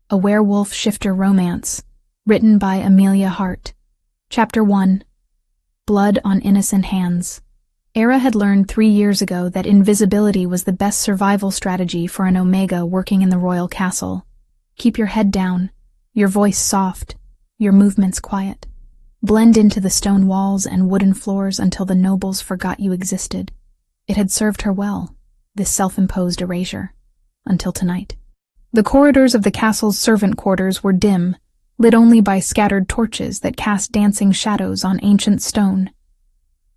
A Werewolf Shifter Romance, written by Amelia Hart. Chapter 1. Blood on Innocent Hands. Era had learned 3 years ago that invisibility was the best survival strategy for an Omega working in the royal castle. Keep your head down, your voice soft, your movements quiet. Blend into the stone walls and wooden floors until the nobles forgot you existed. It had served her well, this self-imposed erasure, until tonight. The corridors of the castle's servant quarters were dim, lit only by scattered torches that cast dancing shadows on ancient stone.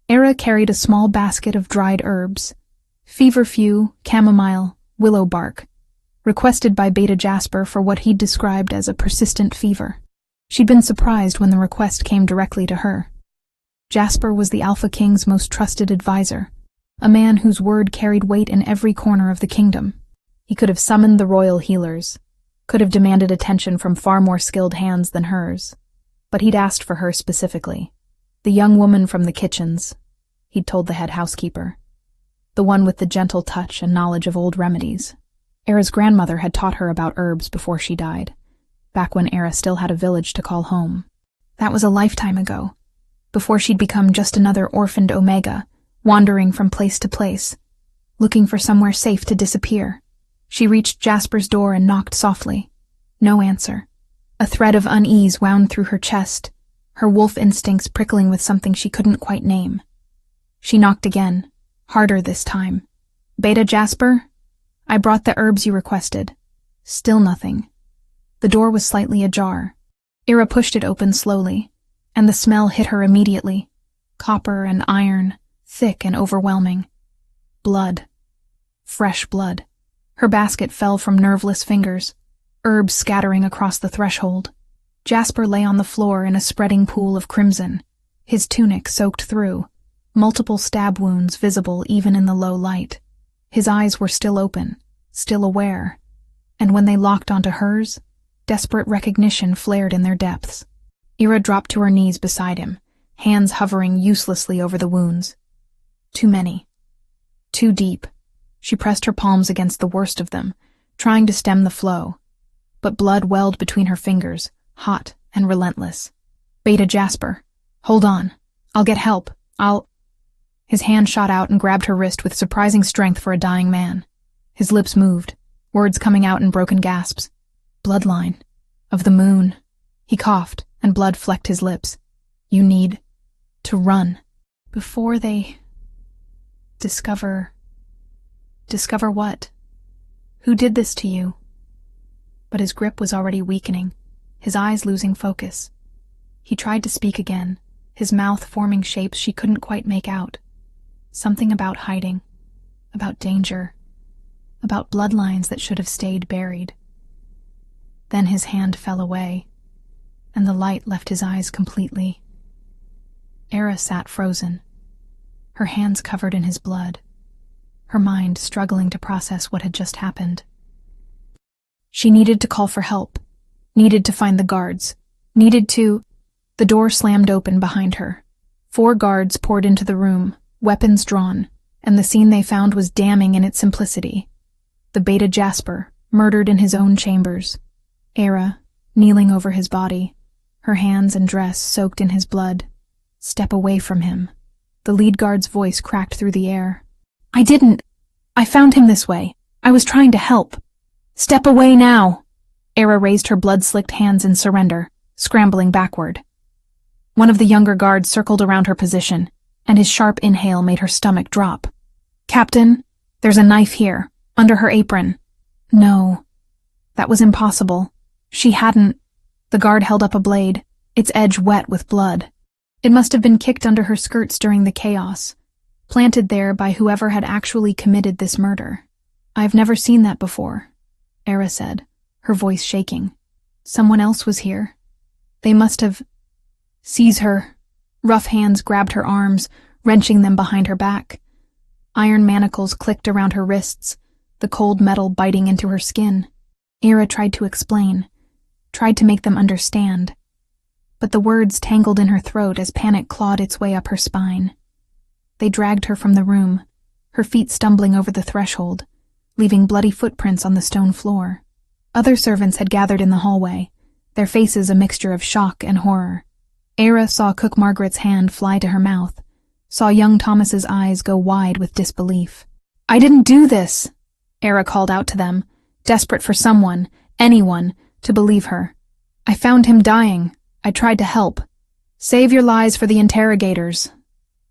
Era carried a small basket of dried herbs, feverfew, chamomile, willow bark, requested by Beta Jasper for what he'd described as a persistent fever. She'd been surprised when the request came directly to her. Jasper was the Alpha King's most trusted advisor, a man whose word carried weight in every corner of the kingdom. He could have summoned the royal healers, could have demanded attention from far more skilled hands than hers, but he'd asked for her specifically. The young woman from the kitchens, he'd told the head housekeeper. The one with the gentle touch and knowledge of old remedies. Era's grandmother had taught her about herbs before she died, back when Era still had a village to call home. That was a lifetime ago, before she'd become just another orphaned Omega, wandering from place to place, looking for somewhere safe to disappear. She reached Jasper's door and knocked softly. No answer. A thread of unease wound through her chest, her wolf instincts prickling with something she couldn't quite name. She knocked again, harder this time. "Beta Jasper? I brought the herbs you requested." Still nothing. The door was slightly ajar. Era pushed it open slowly, and the smell hit her immediately. Copper and iron, thick and overwhelming. Blood. Fresh blood. Her basket fell from nerveless fingers, herbs scattering across the threshold. Jasper lay on the floor in a spreading pool of crimson, his tunic soaked through, multiple stab wounds visible even in the low light. His eyes were still open, still aware, and when they locked onto hers, desperate recognition flared in their depths. Era dropped to her knees beside him, hands hovering uselessly over the wounds. Too many. Too deep. She pressed her palms against the worst of them, trying to stem the flow. But blood welled between her fingers, hot and relentless. "Beta Jasper, hold on. I'll get help. His hand shot out and grabbed her wrist with surprising strength for a dying man. His lips moved, words coming out in broken gasps. "Bloodline. Of the moon." He coughed, and blood flecked his lips. "You need to run. Before they discover what? Who did this to you?" But his grip was already weakening, his eyes losing focus. He tried to speak again, his mouth forming shapes she couldn't quite make out. Something about hiding, about danger, about bloodlines that should have stayed buried. Then his hand fell away, and the light left his eyes completely. Era sat frozen, her hands covered in his blood, her mind struggling to process what had just happened. She needed to call for help, needed to find the guards, The door slammed open behind her. 4 guards poured into the room, weapons drawn, and the scene they found was damning in its simplicity. The Beta Jasper, murdered in his own chambers. Era, kneeling over his body, her hands and dress soaked in his blood. "Step away from him." The lead guard's voice cracked through the air. I found him this way. I was trying to help." "Step away now!" Era raised her blood-slicked hands in surrender, scrambling backward. One of the younger guards circled around her position, and his sharp inhale made her stomach drop. "Captain, there's a knife here, under her apron." No, that was impossible. She hadn't. The guard held up a blade, its edge wet with blood. It must have been kicked under her skirts during the chaos, planted there by whoever had actually committed this murder. "I've never seen that before," Era said, her voice shaking. "Someone else was here. They must have—" "Seize her." Rough hands grabbed her arms, wrenching them behind her back. Iron manacles clicked around her wrists, the cold metal biting into her skin. Era tried to explain, tried to make them understand, but the words tangled in her throat as panic clawed its way up her spine. They dragged her from the room, her feet stumbling over the threshold, leaving bloody footprints on the stone floor. Other servants had gathered in the hallway, their faces a mixture of shock and horror. Era saw Cook Margaret's hand fly to her mouth, saw young Thomas's eyes go wide with disbelief. "I didn't do this," Era called out to them, desperate for someone, anyone, to believe her. "I found him dying. I tried to help." "Save your lies for the interrogators,"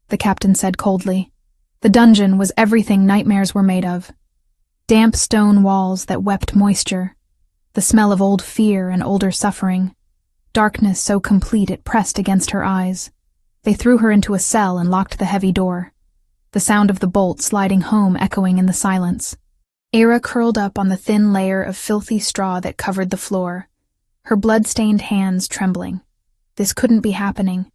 the captain said coldly. The dungeon was everything nightmares were made of. Damp stone walls that wept moisture, the smell of old fear and older suffering, darkness so complete it pressed against her eyes. They threw her into a cell and locked the heavy door, the sound of the bolt sliding home echoing in the silence. Era curled up on the thin layer of filthy straw that covered the floor, her blood-stained hands trembling. This couldn't be happening.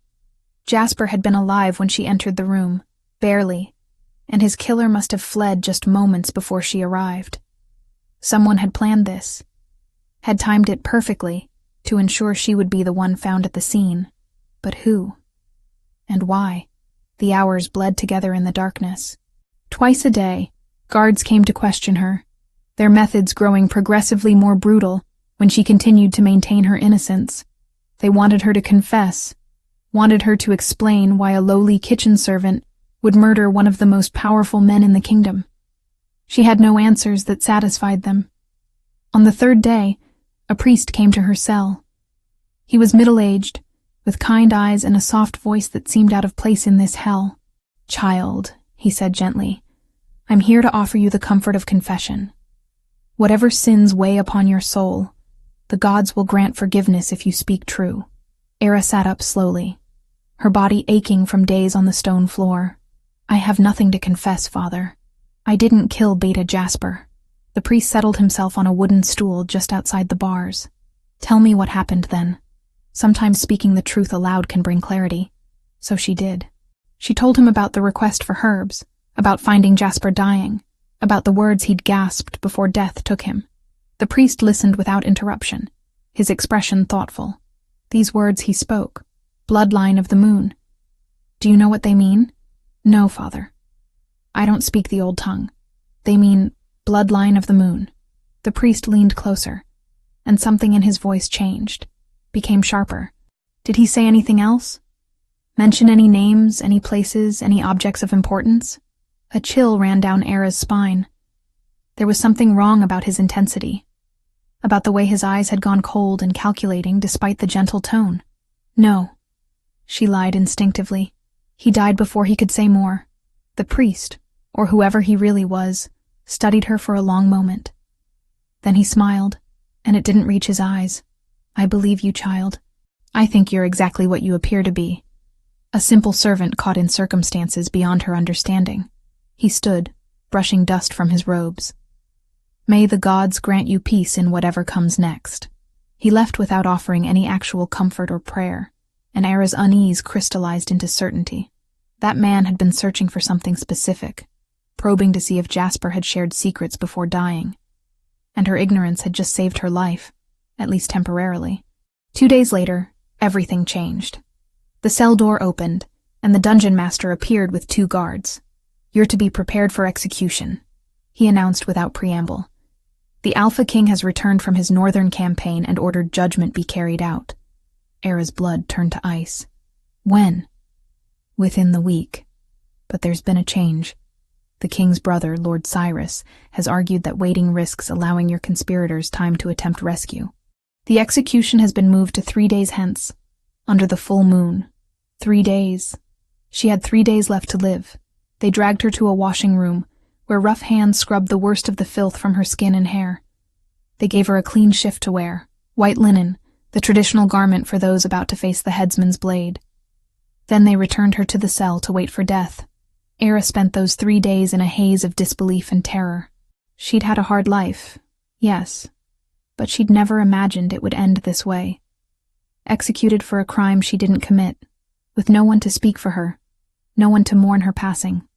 Jasper had been alive when she entered the room, barely, and his killer must have fled just moments before she arrived. Someone had planned this, had timed it perfectly to ensure she would be the one found at the scene. But who? And why? The hours bled together in the darkness. Twice a day, guards came to question her, their methods growing progressively more brutal when she continued to maintain her innocence. They wanted her to confess, wanted her to explain why a lowly kitchen servant would murder one of the most powerful men in the kingdom. She had no answers that satisfied them. On the third day, a priest came to her cell. He was middle-aged, with kind eyes and a soft voice that seemed out of place in this hell. "Child," he said gently, "I'm here to offer you the comfort of confession. Whatever sins weigh upon your soul, the gods will grant forgiveness if you speak true." Era sat up slowly, her body aching from days on the stone floor. "I have nothing to confess, Father. I didn't kill Beta Jasper." The priest settled himself on a wooden stool just outside the bars. "Tell me what happened then. Sometimes speaking the truth aloud can bring clarity." So she did. She told him about the request for herbs, about finding Jasper dying, about the words he'd gasped before death took him. The priest listened without interruption, his expression thoughtful. These words he spoke, "bloodline of the moon." "Do you know what they mean?" "No, Father. I don't speak the old tongue. They mean bloodline of the moon." The priest leaned closer, and something in his voice changed, became sharper. "Did he say anything else? Mention any names, any places, any objects of importance?" A chill ran down Era's spine. There was something wrong about his intensity, about the way his eyes had gone cold and calculating despite the gentle tone. "No," she lied instinctively. "He died before he could say more." The priest, or whoever he really was, studied her for a long moment. Then he smiled, and it didn't reach his eyes. "I believe you, child. I think you're exactly what you appear to be. A simple servant caught in circumstances beyond her understanding." He stood, brushing dust from his robes. "May the gods grant you peace in whatever comes next." He left without offering any actual comfort or prayer, and Era's unease crystallized into certainty. That man had been searching for something specific, probing to see if Jasper had shared secrets before dying. And her ignorance had just saved her life, at least temporarily. 2 days later, everything changed. The cell door opened, and the dungeon master appeared with 2 guards. "You're to be prepared for execution," he announced without preamble. "The Alpha King has returned from his northern campaign and ordered judgment be carried out." Era's blood turned to ice. "When?" "Within the week. But there's been a change. The king's brother, Lord Cyrus, has argued that waiting risks allowing your conspirators time to attempt rescue. The execution has been moved to 3 days hence, under the full moon. 3 days. She had 3 days left to live. They dragged her to a washing room, where rough hands scrubbed the worst of the filth from her skin and hair. They gave her a clean shift to wear, white linen, the traditional garment for those about to face the headsman's blade. Then they returned her to the cell to wait for death. Era spent those 3 days in a haze of disbelief and terror. She'd had a hard life, yes, but she'd never imagined it would end this way. Executed for a crime she didn't commit, with no one to speak for her, no one to mourn her passing.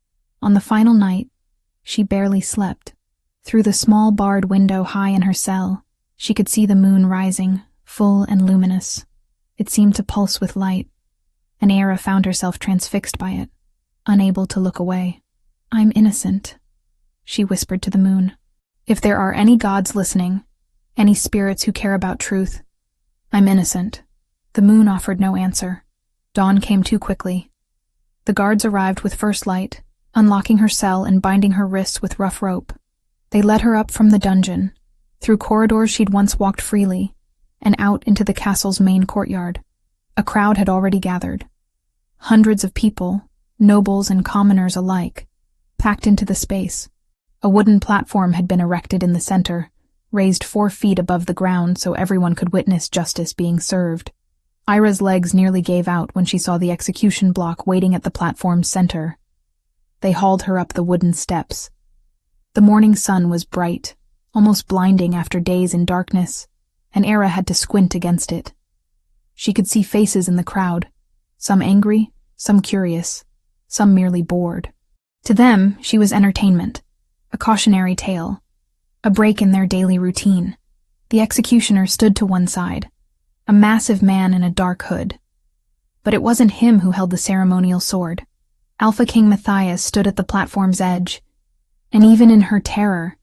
On the final night, she barely slept. Through the small barred window high in her cell, she could see the moon rising, full and luminous. It seemed to pulse with light, and Era found herself transfixed by it, unable to look away. "I'm innocent," she whispered to the moon. "If there are any gods listening, Any spirits who care about truth. I'm innocent. The moon offered no answer. Dawn came too quickly. The guards arrived with first light, unlocking her cell and binding her wrists with rough rope. They led her up from the dungeon, through corridors she'd once walked freely, and out into the castle's main courtyard. A crowd had already gathered. Hundreds of people, nobles and commoners alike, packed into the space. A wooden platform had been erected in the center, raised 4 feet above the ground so everyone could witness justice being served. Ira's legs nearly gave out when she saw the execution block waiting at the platform's center. They hauled her up the wooden steps. The morning sun was bright, almost blinding after days in darkness, and Era had to squint against it. She could see faces in the crowd, some angry, some curious, some merely bored. To them, she was entertainment, a cautionary tale, a break in their daily routine. The executioner stood to one side, a massive man in a dark hood. But it wasn't him who held the ceremonial sword. Alpha King Matthias stood at the platform's edge, and even in her terror,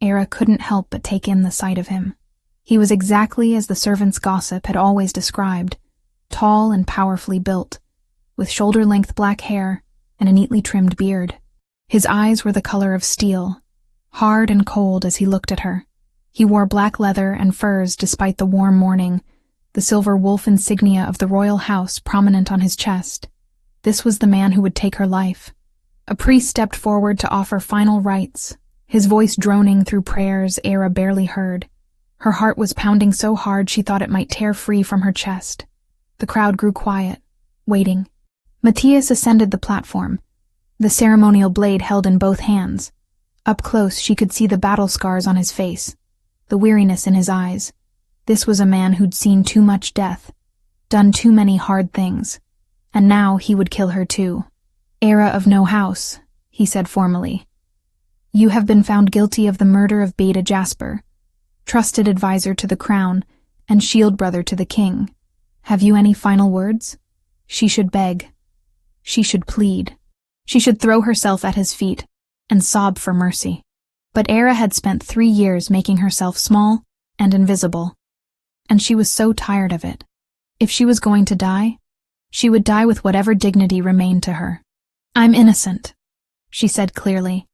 Era couldn't help but take in the sight of him. He was exactly as the servants' gossip had always described, tall and powerfully built, with shoulder-length black hair and a neatly trimmed beard. His eyes were the color of steel, hard and cold as he looked at her. He wore black leather and furs despite the warm morning, the silver wolf insignia of the royal house prominent on his chest. This was the man who would take her life. A priest stepped forward to offer final rites, his voice droning through prayers Era barely heard. Her heart was pounding so hard she thought it might tear free from her chest. The crowd grew quiet, waiting. Matthias ascended the platform, the ceremonial blade held in both hands. Up close she could see the battle scars on his face, the weariness in his eyes. This was a man who'd seen too much death, done too many hard things, and now he would kill her too. Era of no house, he said formally. You have been found guilty of the murder of Beta Jasper, trusted advisor to the crown and shield brother to the king. Have you any final words? She should beg. She should plead. She should throw herself at his feet and sob for mercy. But Era had spent 3 years making herself small and invisible, and she was so tired of it. If she was going to die, she would die with whatever dignity remained to her. I'm innocent, she said clearly,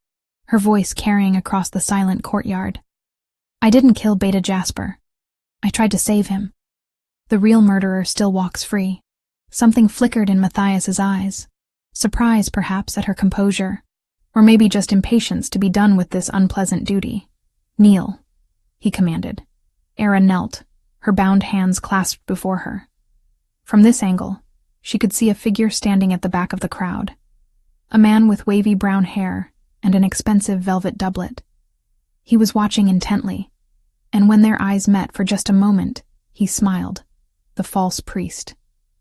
her voice carrying across the silent courtyard. I didn't kill Beta Jasper. I tried to save him. The real murderer still walks free. Something flickered in Matthias's eyes. Surprise, perhaps, at her composure, or maybe just impatience to be done with this unpleasant duty. Kneel, he commanded. Era knelt, her bound hands clasped before her. From this angle, she could see a figure standing at the back of the crowd. A man with wavy brown hair and an expensive velvet doublet. He was watching intently, and when their eyes met for just a moment, he smiled. The false priest.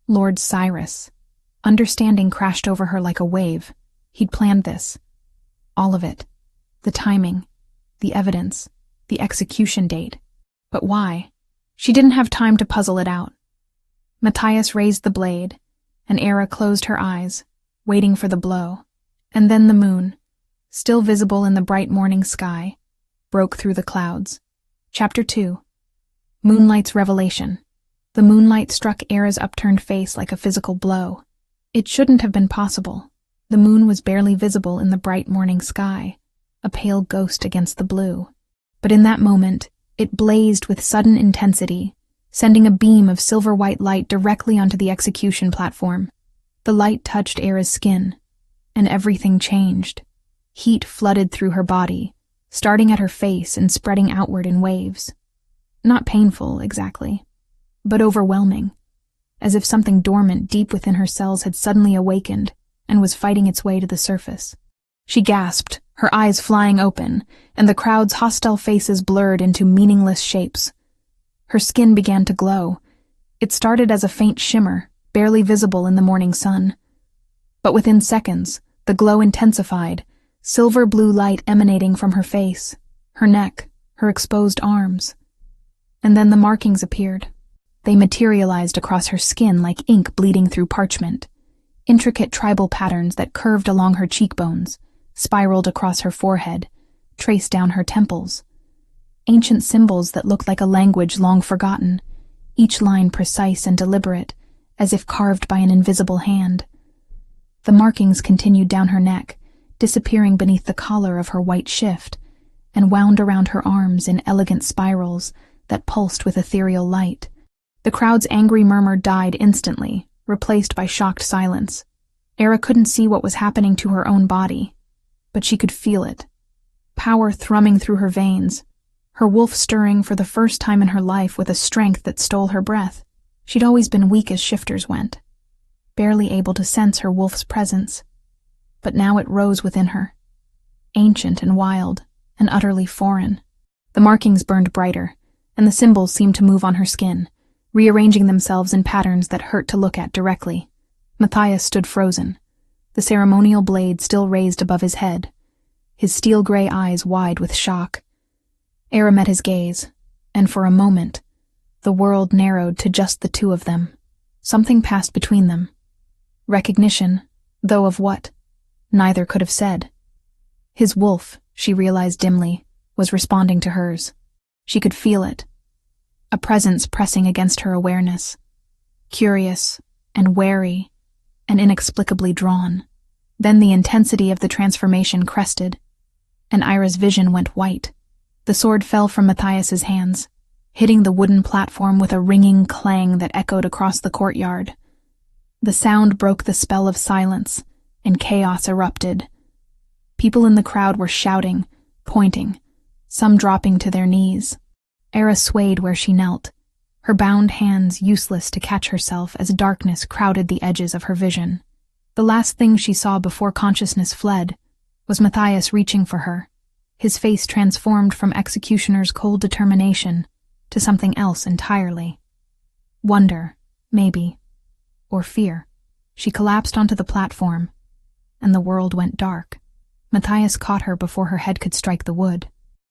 Lord Cyrus. Understanding crashed over her like a wave. He'd planned this. All of it. The timing, the evidence, the execution date. But why? She didn't have time to puzzle it out. Matthias raised the blade, and Era closed her eyes, waiting for the blow. And then the moon, still visible in the bright morning sky, broke through the clouds. Chapter 2. Moonlight's Revelation. The moonlight struck Era's upturned face like a physical blow. It shouldn't have been possible. The moon was barely visible in the bright morning sky, a pale ghost against the blue. But in that moment, it blazed with sudden intensity, sending a beam of silver-white light directly onto the execution platform. The light touched Era's skin, and everything changed. Heat flooded through her body, starting at her face and spreading outward in waves. Not painful, exactly, but overwhelming, as if something dormant deep within her cells had suddenly awakened and was fighting its way to the surface. She gasped, her eyes flying open, and the crowd's hostile faces blurred into meaningless shapes. Her skin began to glow. It started as a faint shimmer, barely visible in the morning sun. But within seconds, the glow intensified, silver blue light emanating from her face, her neck, her exposed arms. And then the markings appeared. They materialized across her skin like ink bleeding through parchment. Intricate tribal patterns that curved along her cheekbones, spiraled across her forehead, traced down her temples. ancient symbols that looked like a language long forgotten, each line precise and deliberate, as if carved by an invisible hand. The markings continued down her neck, disappearing beneath the collar of her white shift, and wound around her arms in elegant spirals that pulsed with ethereal light. The crowd's angry murmur died instantly, replaced by shocked silence. Era couldn't see what was happening to her own body, but she could feel it. Power thrumming through her veins, her wolf stirring for the first time in her life with a strength that stole her breath. She'd always been weak as shifters went, barely able to sense her wolf's presence. But now it rose within her, ancient and wild, and utterly foreign. The markings burned brighter, and the symbols seemed to move on her skin, rearranging themselves in patterns that hurt to look at directly. Matthias stood frozen, the ceremonial blade still raised above his head, his steel-gray eyes wide with shock. Era met his gaze, and for a moment, the world narrowed to just the two of them. Something passed between them. Recognition, though of what? Neither could have said. His wolf, she realized dimly, was responding to hers. She could feel it. A presence pressing against her awareness. Curious and wary and inexplicably drawn. Then the intensity of the transformation crested, and Ira's vision went white. The sword fell from Matthias's hands, hitting the wooden platform with a ringing clang that echoed across the courtyard. The sound broke the spell of silence, and chaos erupted. People in the crowd were shouting, pointing, some dropping to their knees. Era swayed where she knelt, her bound hands useless to catch herself as darkness crowded the edges of her vision. The last thing she saw before consciousness fled was Matthias reaching for her, his face transformed from executioner's cold determination to something else entirely. Wonder, maybe, or fear. She collapsed onto the platform, and the world went dark. Matthias caught her before her head could strike the wood.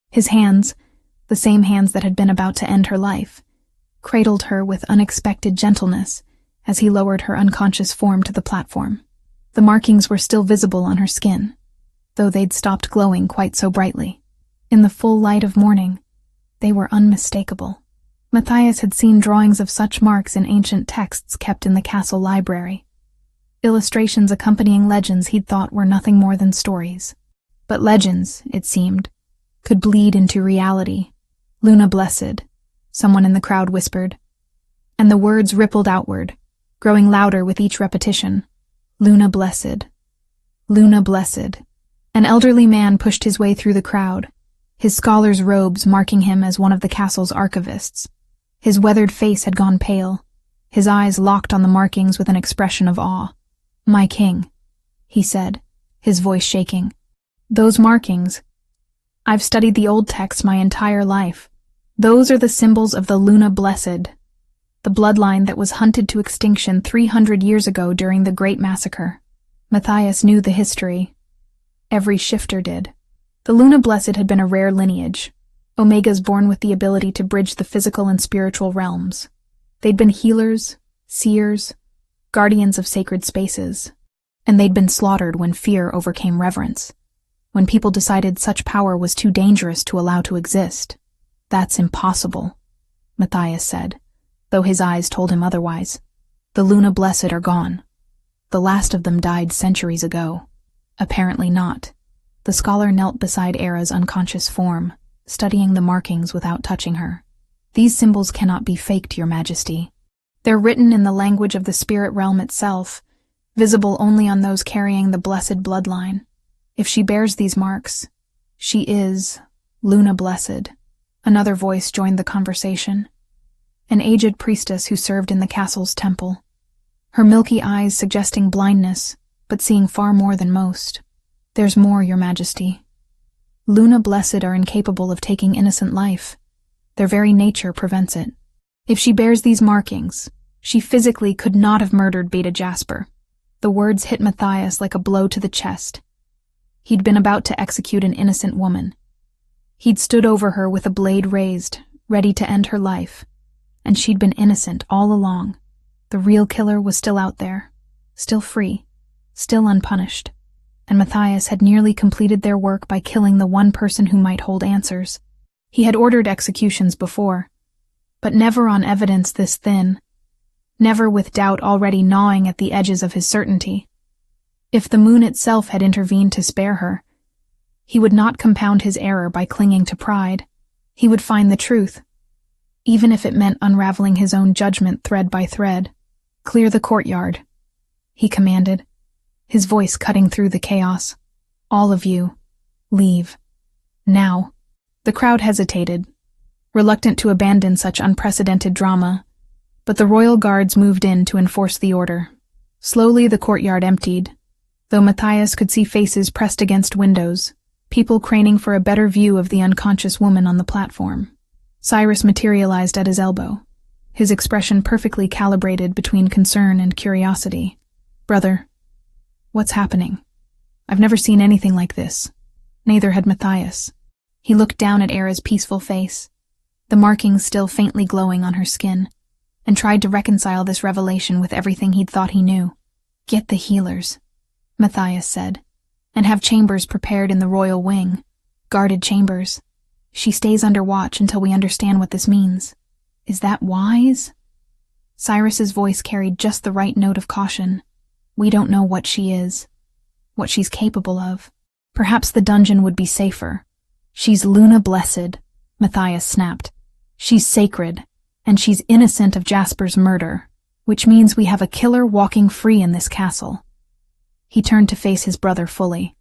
His hands, the same hands that had been about to end her life, cradled her with unexpected gentleness as he lowered her unconscious form to the platform. The markings were still visible on her skin, though they'd stopped glowing quite so brightly. In the full light of morning, they were unmistakable. Matthias had seen drawings of such marks in ancient texts kept in the castle library. Illustrations accompanying legends he'd thought were nothing more than stories. But legends, it seemed, could bleed into reality. Luna blessed, someone in the crowd whispered, and the words rippled outward, growing louder with each repetition. Luna blessed. Luna blessed. An elderly man pushed his way through the crowd, his scholar's robes marking him as one of the castle's archivists. His weathered face had gone pale, his eyes locked on the markings with an expression of awe. "My king," he said, his voice shaking. "Those markings. I've studied the old text my entire life. Those are the symbols of the Luna Blessed, the bloodline that was hunted to extinction 300 years ago during the Great Massacre." Matthias knew the history. Every shifter did. The Luna Blessed had been a rare lineage, Omegas born with the ability to bridge the physical and spiritual realms. They'd been healers, seers, guardians of sacred spaces, and they'd been slaughtered when fear overcame reverence, when people decided such power was too dangerous to allow to exist. "That's impossible," Matthias said, though his eyes told him otherwise. "The Luna Blessed are gone. The last of them died centuries ago." Apparently not. The scholar knelt beside Era's unconscious form, studying the markings without touching her. "These symbols cannot be faked, Your Majesty. They're written in the language of the spirit realm itself, visible only on those carrying the blessed bloodline. If she bears these marks, she is Luna Blessed." Another voice joined the conversation, an aged priestess who served in the castle's temple, her milky eyes suggesting blindness, but seeing far more than most. "There's more, Your Majesty. Luna Blessed are incapable of taking innocent life. Their very nature prevents it. If she bears these markings, she physically could not have murdered Beta Jasper." The words hit Matthias like a blow to the chest. He'd been about to execute an innocent woman. He'd stood over her with a blade raised, ready to end her life, and she'd been innocent all along. The real killer was still out there, still free, still unpunished, and Matthias had nearly completed their work by killing the one person who might hold answers. He had ordered executions before, but never on evidence this thin, never with doubt already gnawing at the edges of his certainty. If the moon itself had intervened to spare her, he would not compound his error by clinging to pride. He would find the truth, even if it meant unraveling his own judgment thread by thread. "Clear the courtyard," he commanded, his voice cutting through the chaos. "All of you, leave. Now." The crowd hesitated, reluctant to abandon such unprecedented drama, but the royal guards moved in to enforce the order. Slowly the courtyard emptied, though Matthias could see faces pressed against windows, people craning for a better view of the unconscious woman on the platform. Cyrus materialized at his elbow, his expression perfectly calibrated between concern and curiosity. "Brother, what's happening? I've never seen anything like this." Neither had Matthias. He looked down at Era's peaceful face, the markings still faintly glowing on her skin, and tried to reconcile this revelation with everything he'd thought he knew. "Get the healers," Matthias said, "and have chambers prepared in the royal wing. Guarded chambers. She stays under watch until we understand what this means." "Is that wise?" Cyrus's voice carried just the right note of caution. "We don't know what she is, what she's capable of. Perhaps the dungeon would be safer." "She's Luna Blessed," Matthias snapped. "She's sacred, and she's innocent of Jasper's murder, which means we have a killer walking free in this castle." He turned to face his brother fully.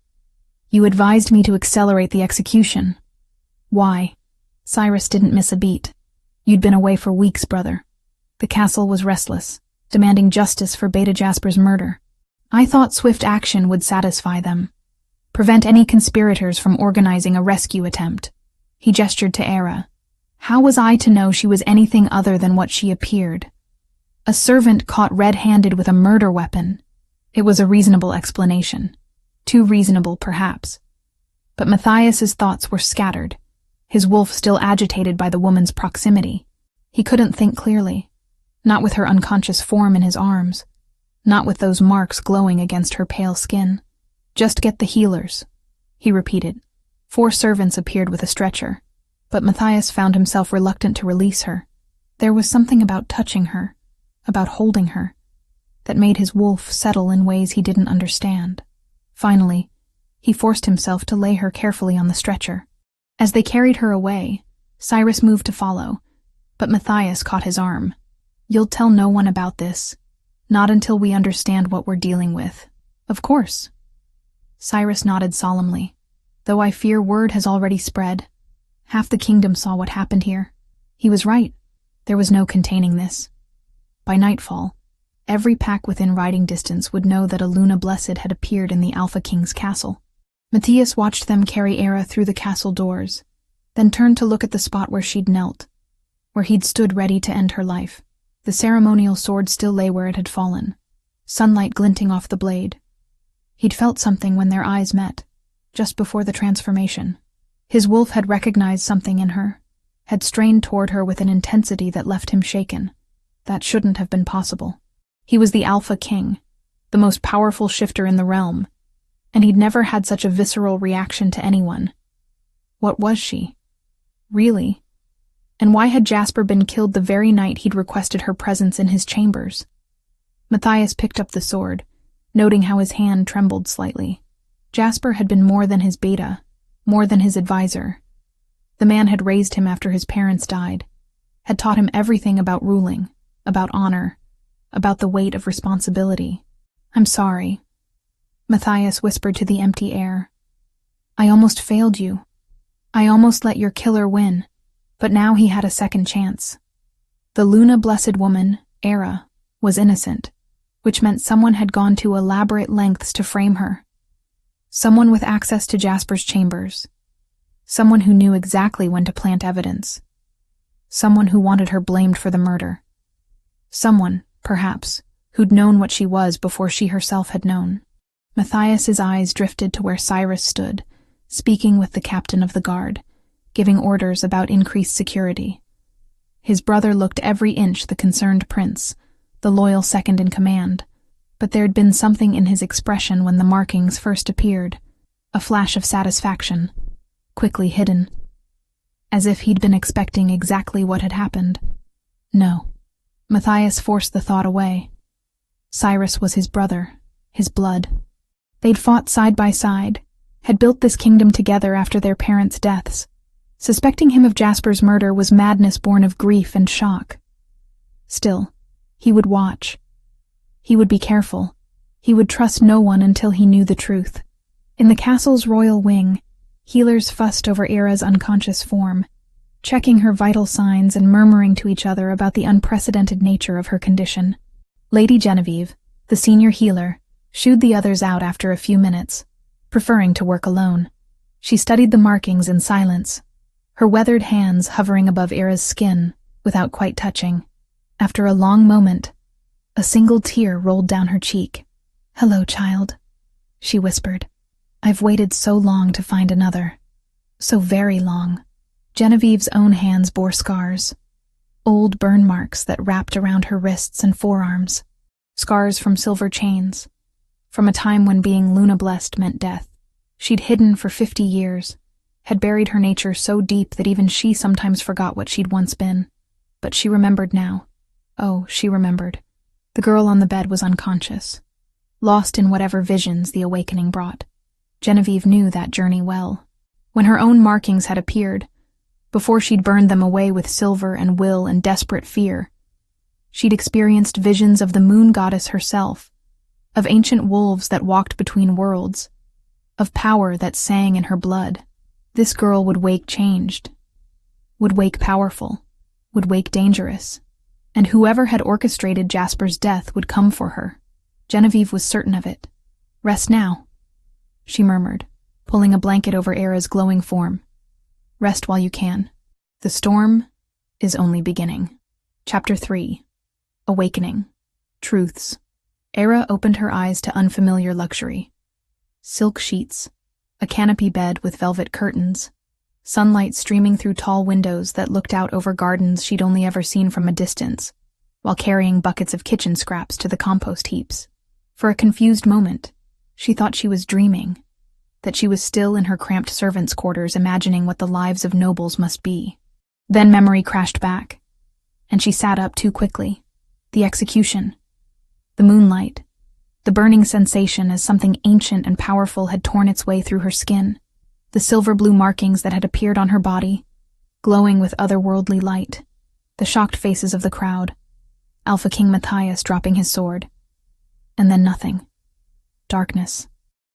"You advised me to accelerate the execution. Why?" Cyrus didn't miss a beat. "You'd been away for weeks, brother. The castle was restless, demanding justice for Beta Jasper's murder. I thought swift action would satisfy them, prevent any conspirators from organizing a rescue attempt." He gestured to Era. "How was I to know she was anything other than what she appeared? A servant caught red-handed with a murder weapon." It was a reasonable explanation. Too reasonable, perhaps. But Matthias's thoughts were scattered, his wolf still agitated by the woman's proximity. He couldn't think clearly, not with her unconscious form in his arms, not with those marks glowing against her pale skin. "Just get the healers," he repeated. 4 servants appeared with a stretcher, but Matthias found himself reluctant to release her. There was something about touching her, about holding her, that made his wolf settle in ways he didn't understand. Finally, he forced himself to lay her carefully on the stretcher. As they carried her away, Cyrus moved to follow, but Matthias caught his arm. "You'll tell no one about this, not until we understand what we're dealing with." "Of course." Cyrus nodded solemnly. "Though I fear word has already spread. Half the kingdom saw what happened here." He was right. There was no containing this. By nightfall, every pack within riding distance would know that a Luna Blessed had appeared in the Alpha King's castle. Matthias watched them carry Era through the castle doors, then turned to look at the spot where she'd knelt, where he'd stood ready to end her life. The ceremonial sword still lay where it had fallen, sunlight glinting off the blade. He'd felt something when their eyes met, just before the transformation. His wolf had recognized something in her, had strained toward her with an intensity that left him shaken. That shouldn't have been possible. He was the Alpha King, the most powerful shifter in the realm, and he'd never had such a visceral reaction to anyone. What was she? Really? And why had Jasper been killed the very night he'd requested her presence in his chambers? Matthias picked up the sword, noting how his hand trembled slightly. Jasper had been more than his beta, more than his advisor. The man had raised him after his parents died, had taught him everything about ruling, about honor, about the weight of responsibility. "I'm sorry," Matthias whispered to the empty air. "I almost failed you. I almost let your killer win." But now he had a second chance. The Luna Blessed woman, Era, was innocent, which meant someone had gone to elaborate lengths to frame her. Someone with access to Jasper's chambers. Someone who knew exactly when to plant evidence. Someone who wanted her blamed for the murder. Someone, perhaps, who'd known what she was before she herself had known. Matthias's eyes drifted to where Cyrus stood, speaking with the captain of the guard, giving orders about increased security. His brother looked every inch the concerned prince, the loyal second in command, but there'd been something in his expression when the markings first appeared, a flash of satisfaction, quickly hidden. as if he'd been expecting exactly what had happened. No. Matthias forced the thought away. Cyrus was his brother, his blood. They'd fought side by side, had built this kingdom together after their parents' deaths. Suspecting him of Jasper's murder was madness born of grief and shock. Still, he would watch. He would be careful. He would trust no one until he knew the truth. In the castle's royal wing, healers fussed over Era's unconscious form, checking her vital signs and murmuring to each other about the unprecedented nature of her condition. Lady Genevieve, the senior healer, shooed the others out after a few minutes, preferring to work alone. She studied the markings in silence, her weathered hands hovering above Era's skin without quite touching. After a long moment, a single tear rolled down her cheek. "Hello, child," she whispered. "I've waited so long to find another. So very long." Genevieve's own hands bore scars, old burn marks that wrapped around her wrists and forearms, scars from silver chains, from a time when being Luna-blessed meant death. She'd hidden for 50 years, had buried her nature so deep that even she sometimes forgot what she'd once been. But she remembered now. Oh, she remembered. The girl on the bed was unconscious, lost in whatever visions the awakening brought. Genevieve knew that journey well. When her own markings had appeared, before she'd burned them away with silver and will and desperate fear, she'd experienced visions of the moon goddess herself, of ancient wolves that walked between worlds, of power that sang in her blood. This girl would wake changed, would wake powerful, would wake dangerous, and whoever had orchestrated Jasper's death would come for her. Genevieve was certain of it. "Rest now," she murmured, pulling a blanket over Era's glowing form. "Rest while you can. The storm is only beginning." Chapter 3. Awakening. Truths. Era opened her eyes to unfamiliar luxury. Silk sheets, a canopy bed with velvet curtains, sunlight streaming through tall windows that looked out over gardens she'd only ever seen from a distance, while carrying buckets of kitchen scraps to the compost heaps. For a confused moment, she thought she was dreaming, that she was still in her cramped servants' quarters imagining what the lives of nobles must be. Then memory crashed back, and she sat up too quickly. The execution, the moonlight, the burning sensation as something ancient and powerful had torn its way through her skin, the silver-blue markings that had appeared on her body, glowing with otherworldly light, the shocked faces of the crowd, Alpha King Matthias dropping his sword, and then nothing. Darkness.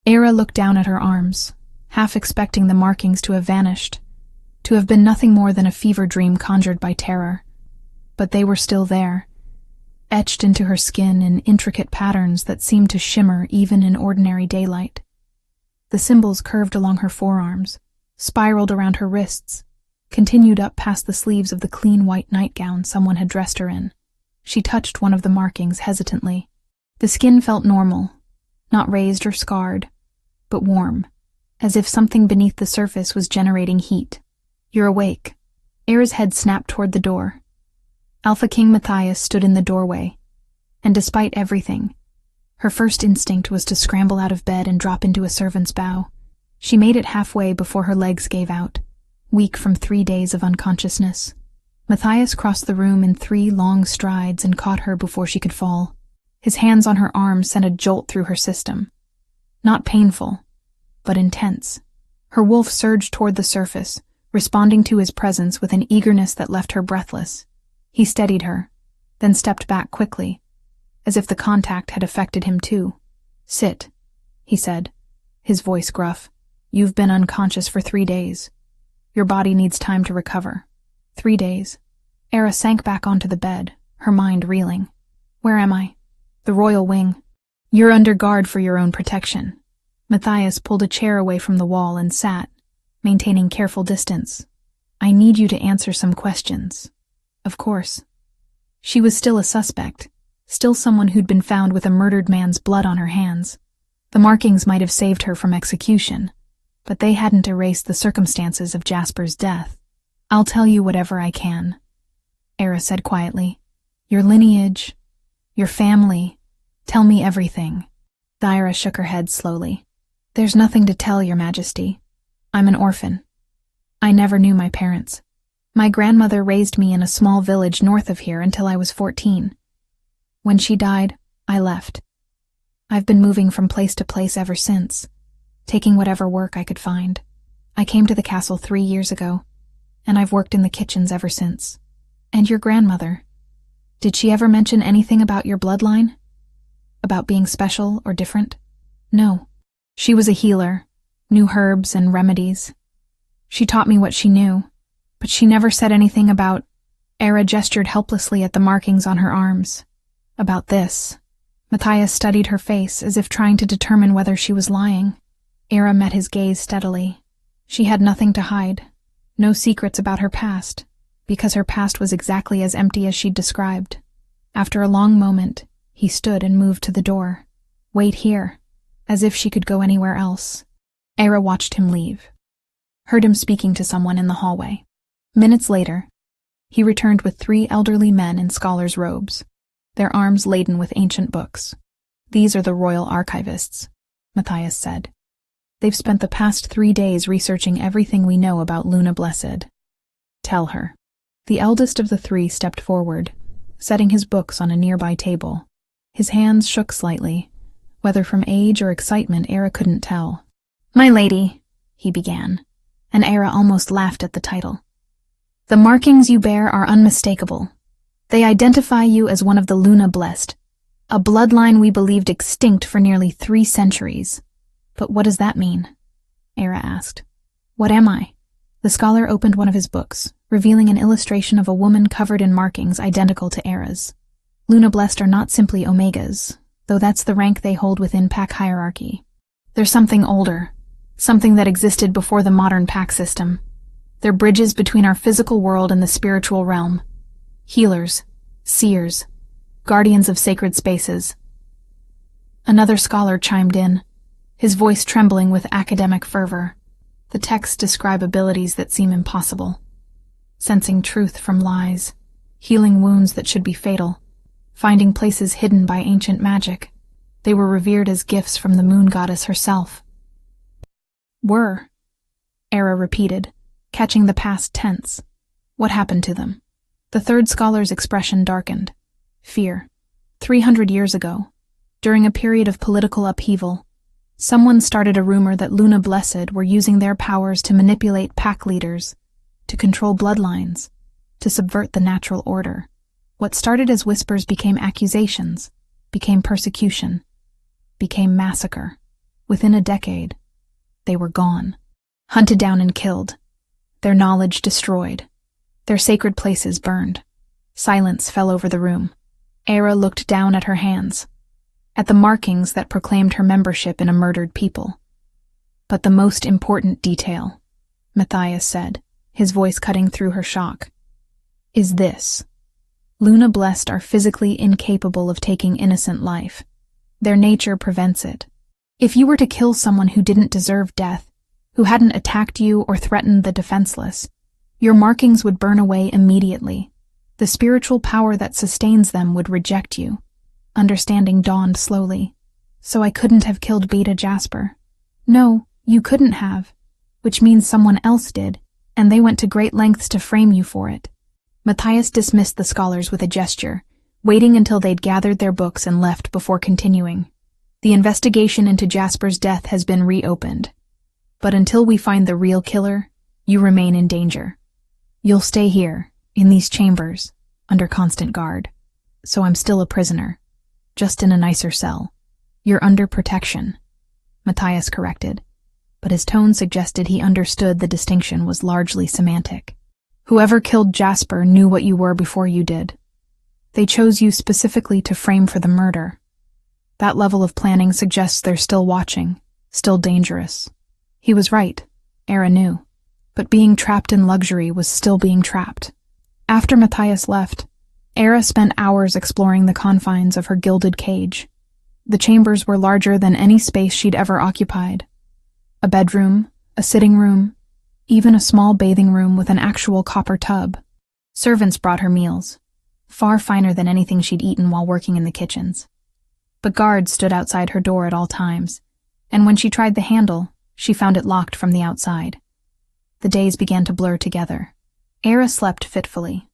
Era looked down at her arms, half expecting the markings to have vanished, to have been nothing more than a fever dream conjured by terror. But they were still there, etched into her skin in intricate patterns that seemed to shimmer even in ordinary daylight. The symbols curved along her forearms, spiraled around her wrists, continued up past the sleeves of the clean white nightgown someone had dressed her in. She touched one of the markings hesitantly. The skin felt normal, not raised or scarred, but warm, as if something beneath the surface was generating heat. "You're awake." Era's head snapped toward the door. Alpha King Matthias stood in the doorway, and despite everything, her first instinct was to scramble out of bed and drop into a servant's bow. She made it halfway before her legs gave out, weak from 3 days of unconsciousness. Matthias crossed the room in 3 long strides and caught her before she could fall. His hands on her arms sent a jolt through her system. Not painful, but intense. Her wolf surged toward the surface, responding to his presence with an eagerness that left her breathless. He steadied her, then stepped back quickly, as if the contact had affected him too. "Sit," he said, his voice gruff. "You've been unconscious for 3 days. Your body needs time to recover." 3 days. Era sank back onto the bed, her mind reeling. "Where am I?" "The royal wing." "You're under guard for your own protection." Matthias pulled a chair away from the wall and sat, maintaining careful distance. "I need you to answer some questions." Of course. She was still a suspect, still someone who'd been found with a murdered man's blood on her hands. The markings might have saved her from execution, but they hadn't erased the circumstances of Jasper's death. "I'll tell you whatever I can," Era said quietly. "Your lineage, your family, tell me everything." Thyra shook her head slowly. "There's nothing to tell, Your Majesty. I'm an orphan. I never knew my parents. My grandmother raised me in a small village north of here until I was 14. When she died, I left. I've been moving from place to place ever since, taking whatever work I could find. I came to the castle 3 years ago, and I've worked in the kitchens ever since. And your grandmother, did she ever mention anything about your bloodline? About being special or different? No. She was a healer, knew herbs and remedies. She taught me what she knew, but she never said anything about— Era gestured helplessly at the markings on her arms. About this. Matthias studied her face as if trying to determine whether she was lying. Era met his gaze steadily. She had nothing to hide, no secrets about her past, because her past was exactly as empty as she'd described. After a long moment, he stood and moved to the door. Wait here, as if she could go anywhere else. Era watched him leave, heard him speaking to someone in the hallway. Minutes later, he returned with 3 elderly men in scholars' robes, their arms laden with ancient books. These are the royal archivists, Matthias said. They've spent the past 3 days researching everything we know about Luna Blessed. Tell her. The eldest of the 3 stepped forward, setting his books on a nearby table. His hands shook slightly. Whether from age or excitement, Era couldn't tell. My lady, he began, and Era almost laughed at the title. The markings you bear are unmistakable. They identify you as one of the Luna Blessed, a bloodline we believed extinct for nearly 3 centuries. But what does that mean? Era asked. What am I? The scholar opened one of his books, revealing an illustration of a woman covered in markings identical to Era's. Luna Blessed are not simply Omegas, though that's the rank they hold within pack hierarchy. They're something older, something that existed before the modern pack system. They're bridges between our physical world and the spiritual realm. Healers, seers, guardians of sacred spaces. Another scholar chimed in, his voice trembling with academic fervor. The texts describe abilities that seem impossible. Sensing truth from lies, healing wounds that should be fatal, finding places hidden by ancient magic. They were revered as gifts from the moon goddess herself. Were, Era repeated, catching the past tense. What happened to them? The 3rd scholar's expression darkened. Fear. 300 years ago, during a period of political upheaval, someone started a rumor that Luna Blessed were using their powers to manipulate pack leaders, to control bloodlines, to subvert the natural order. What started as whispers became accusations, became persecution, became massacre. Within a decade, they were gone, hunted down and killed, their knowledge destroyed, their sacred places burned. Silence fell over the room. Era looked down at her hands, at the markings that proclaimed her membership in a murdered people. But the most important detail, Matthias said, his voice cutting through her shock, is this. Luna Blessed are physically incapable of taking innocent life. Their nature prevents it. If you were to kill someone who didn't deserve death, who hadn't attacked you or threatened the defenseless, your markings would burn away immediately. The spiritual power that sustains them would reject you. Understanding dawned slowly. So I couldn't have killed Beta Jasper. No, you couldn't have, which means someone else did, and they went to great lengths to frame you for it. Matthias dismissed the scholars with a gesture, waiting until they'd gathered their books and left before continuing. The investigation into Jasper's death has been reopened. But until we find the real killer, you remain in danger. You'll stay here, in these chambers, under constant guard. So I'm still a prisoner, just in a nicer cell. You're under protection, Matthias corrected, but his tone suggested he understood the distinction was largely semantic. Whoever killed Jasper knew what you were before you did. They chose you specifically to frame for the murder. That level of planning suggests they're still watching, still dangerous. He was right, Era knew, but being trapped in luxury was still being trapped. After Matthias left, Era spent hours exploring the confines of her gilded cage. The chambers were larger than any space she'd ever occupied. A bedroom, a sitting room, even a small bathing room with an actual copper tub. Servants brought her meals, far finer than anything she'd eaten while working in the kitchens. But guards stood outside her door at all times, and when she tried the handle, she found it locked from the outside. The days began to blur together. Era slept fitfully,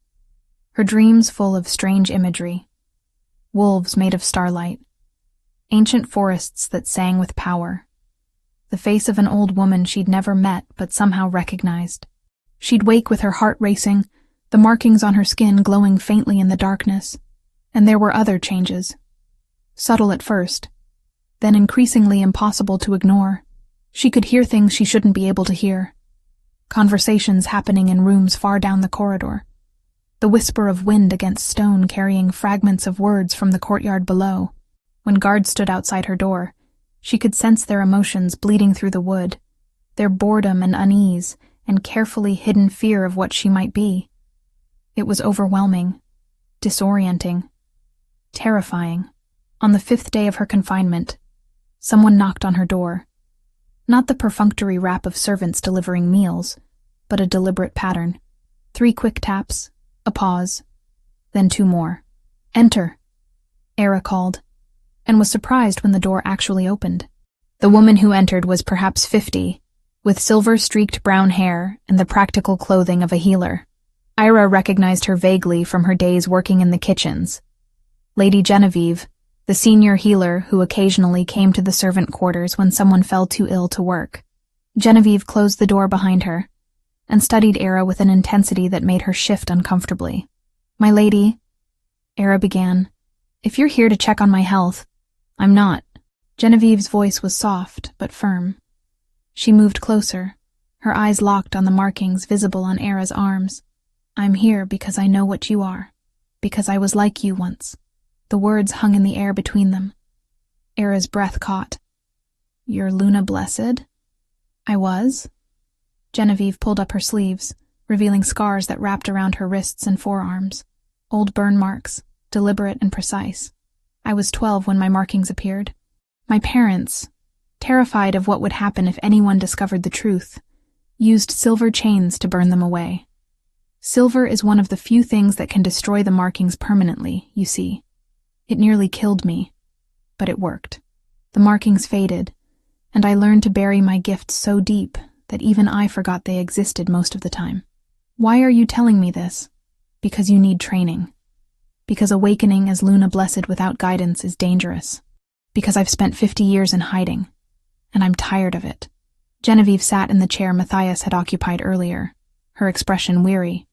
her dreams full of strange imagery. Wolves made of starlight, ancient forests that sang with power, the face of an old woman she'd never met but somehow recognized. She'd wake with her heart racing, the markings on her skin glowing faintly in the darkness. And there were other changes. Subtle at first, then increasingly impossible to ignore. She could hear things she shouldn't be able to hear. Conversations happening in rooms far down the corridor. The whisper of wind against stone carrying fragments of words from the courtyard below. When guards stood outside her door, she could sense their emotions bleeding through the wood, their boredom and unease, and carefully hidden fear of what she might be. It was overwhelming, disorienting, terrifying. On the 5th day of her confinement, someone knocked on her door. Not the perfunctory rap of servants delivering meals, but a deliberate pattern. 3 quick taps, a pause, then 2 more. "Enter," Era called, and was surprised when the door actually opened. The woman who entered was perhaps 50, with silver-streaked brown hair and the practical clothing of a healer. Ira recognized her vaguely from her days working in the kitchens. Lady Genevieve, the senior healer who occasionally came to the servant quarters when someone fell too ill to work. Genevieve closed the door behind her and studied Era with an intensity that made her shift uncomfortably. "My lady," Era began, "if you're here to check on my health—" "I'm not." Genevieve's voice was soft but firm. She moved closer, her eyes locked on the markings visible on Era's arms. "I'm here because I know what you are, because I was like you once." The words hung in the air between them. Era's breath caught. "You're Luna Blessed?" "I was." Genevieve pulled up her sleeves, revealing scars that wrapped around her wrists and forearms. Old burn marks, deliberate and precise. "I was 12 when my markings appeared. My parents, terrified of what would happen if anyone discovered the truth, used silver chains to burn them away. Silver is one of the few things that can destroy the markings permanently, you see. It nearly killed me, but it worked. The markings faded, and I learned to bury my gifts so deep that even I forgot they existed most of the time. Why are you telling me this? Because you need training. Because awakening as Luna Blessed without guidance is dangerous. Because I've spent 50 years in hiding, and I'm tired of it." Genevieve sat in the chair Matthias had occupied earlier, her expression weary.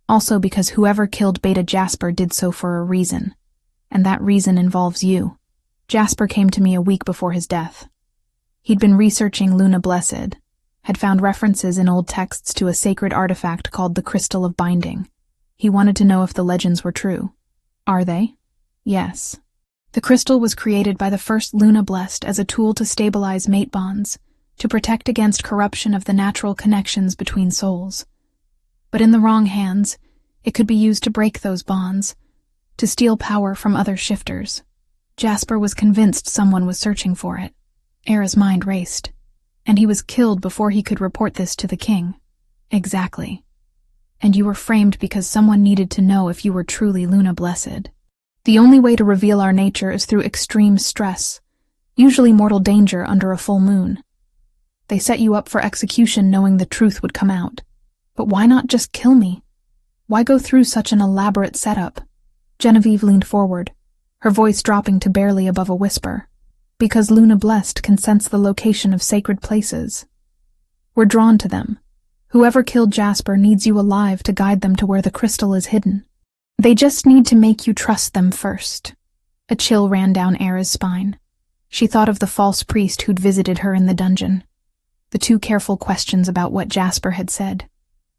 "Also because whoever killed Beta Jasper did so for a reason. And that reason involves you. Jasper came to me a week before his death. He'd been researching Luna Blessed, had found references in old texts to a sacred artifact called the Crystal of Binding. He wanted to know if the legends were true. Are they? Yes. The crystal was created by the first Luna Blessed as a tool to stabilize mate bonds, to protect against corruption of the natural connections between souls. But in the wrong hands, it could be used to break those bonds, to steal power from other shifters. Jasper was convinced someone was searching for it. Era's mind raced. And he was killed before he could report this to the king. Exactly. And you were framed because someone needed to know if you were truly Luna Blessed. The only way to reveal our nature is through extreme stress, usually mortal danger under a full moon. They set you up for execution knowing the truth would come out. But why not just kill me? Why go through such an elaborate setup? Genevieve leaned forward, her voice dropping to barely above a whisper. Because Luna Blessed can sense the location of sacred places. We're drawn to them. Whoever killed Jasper needs you alive to guide them to where the crystal is hidden. They just need to make you trust them first. A chill ran down Era's spine. She thought of the false priest who'd visited her in the dungeon. The 2 careful questions about what Jasper had said.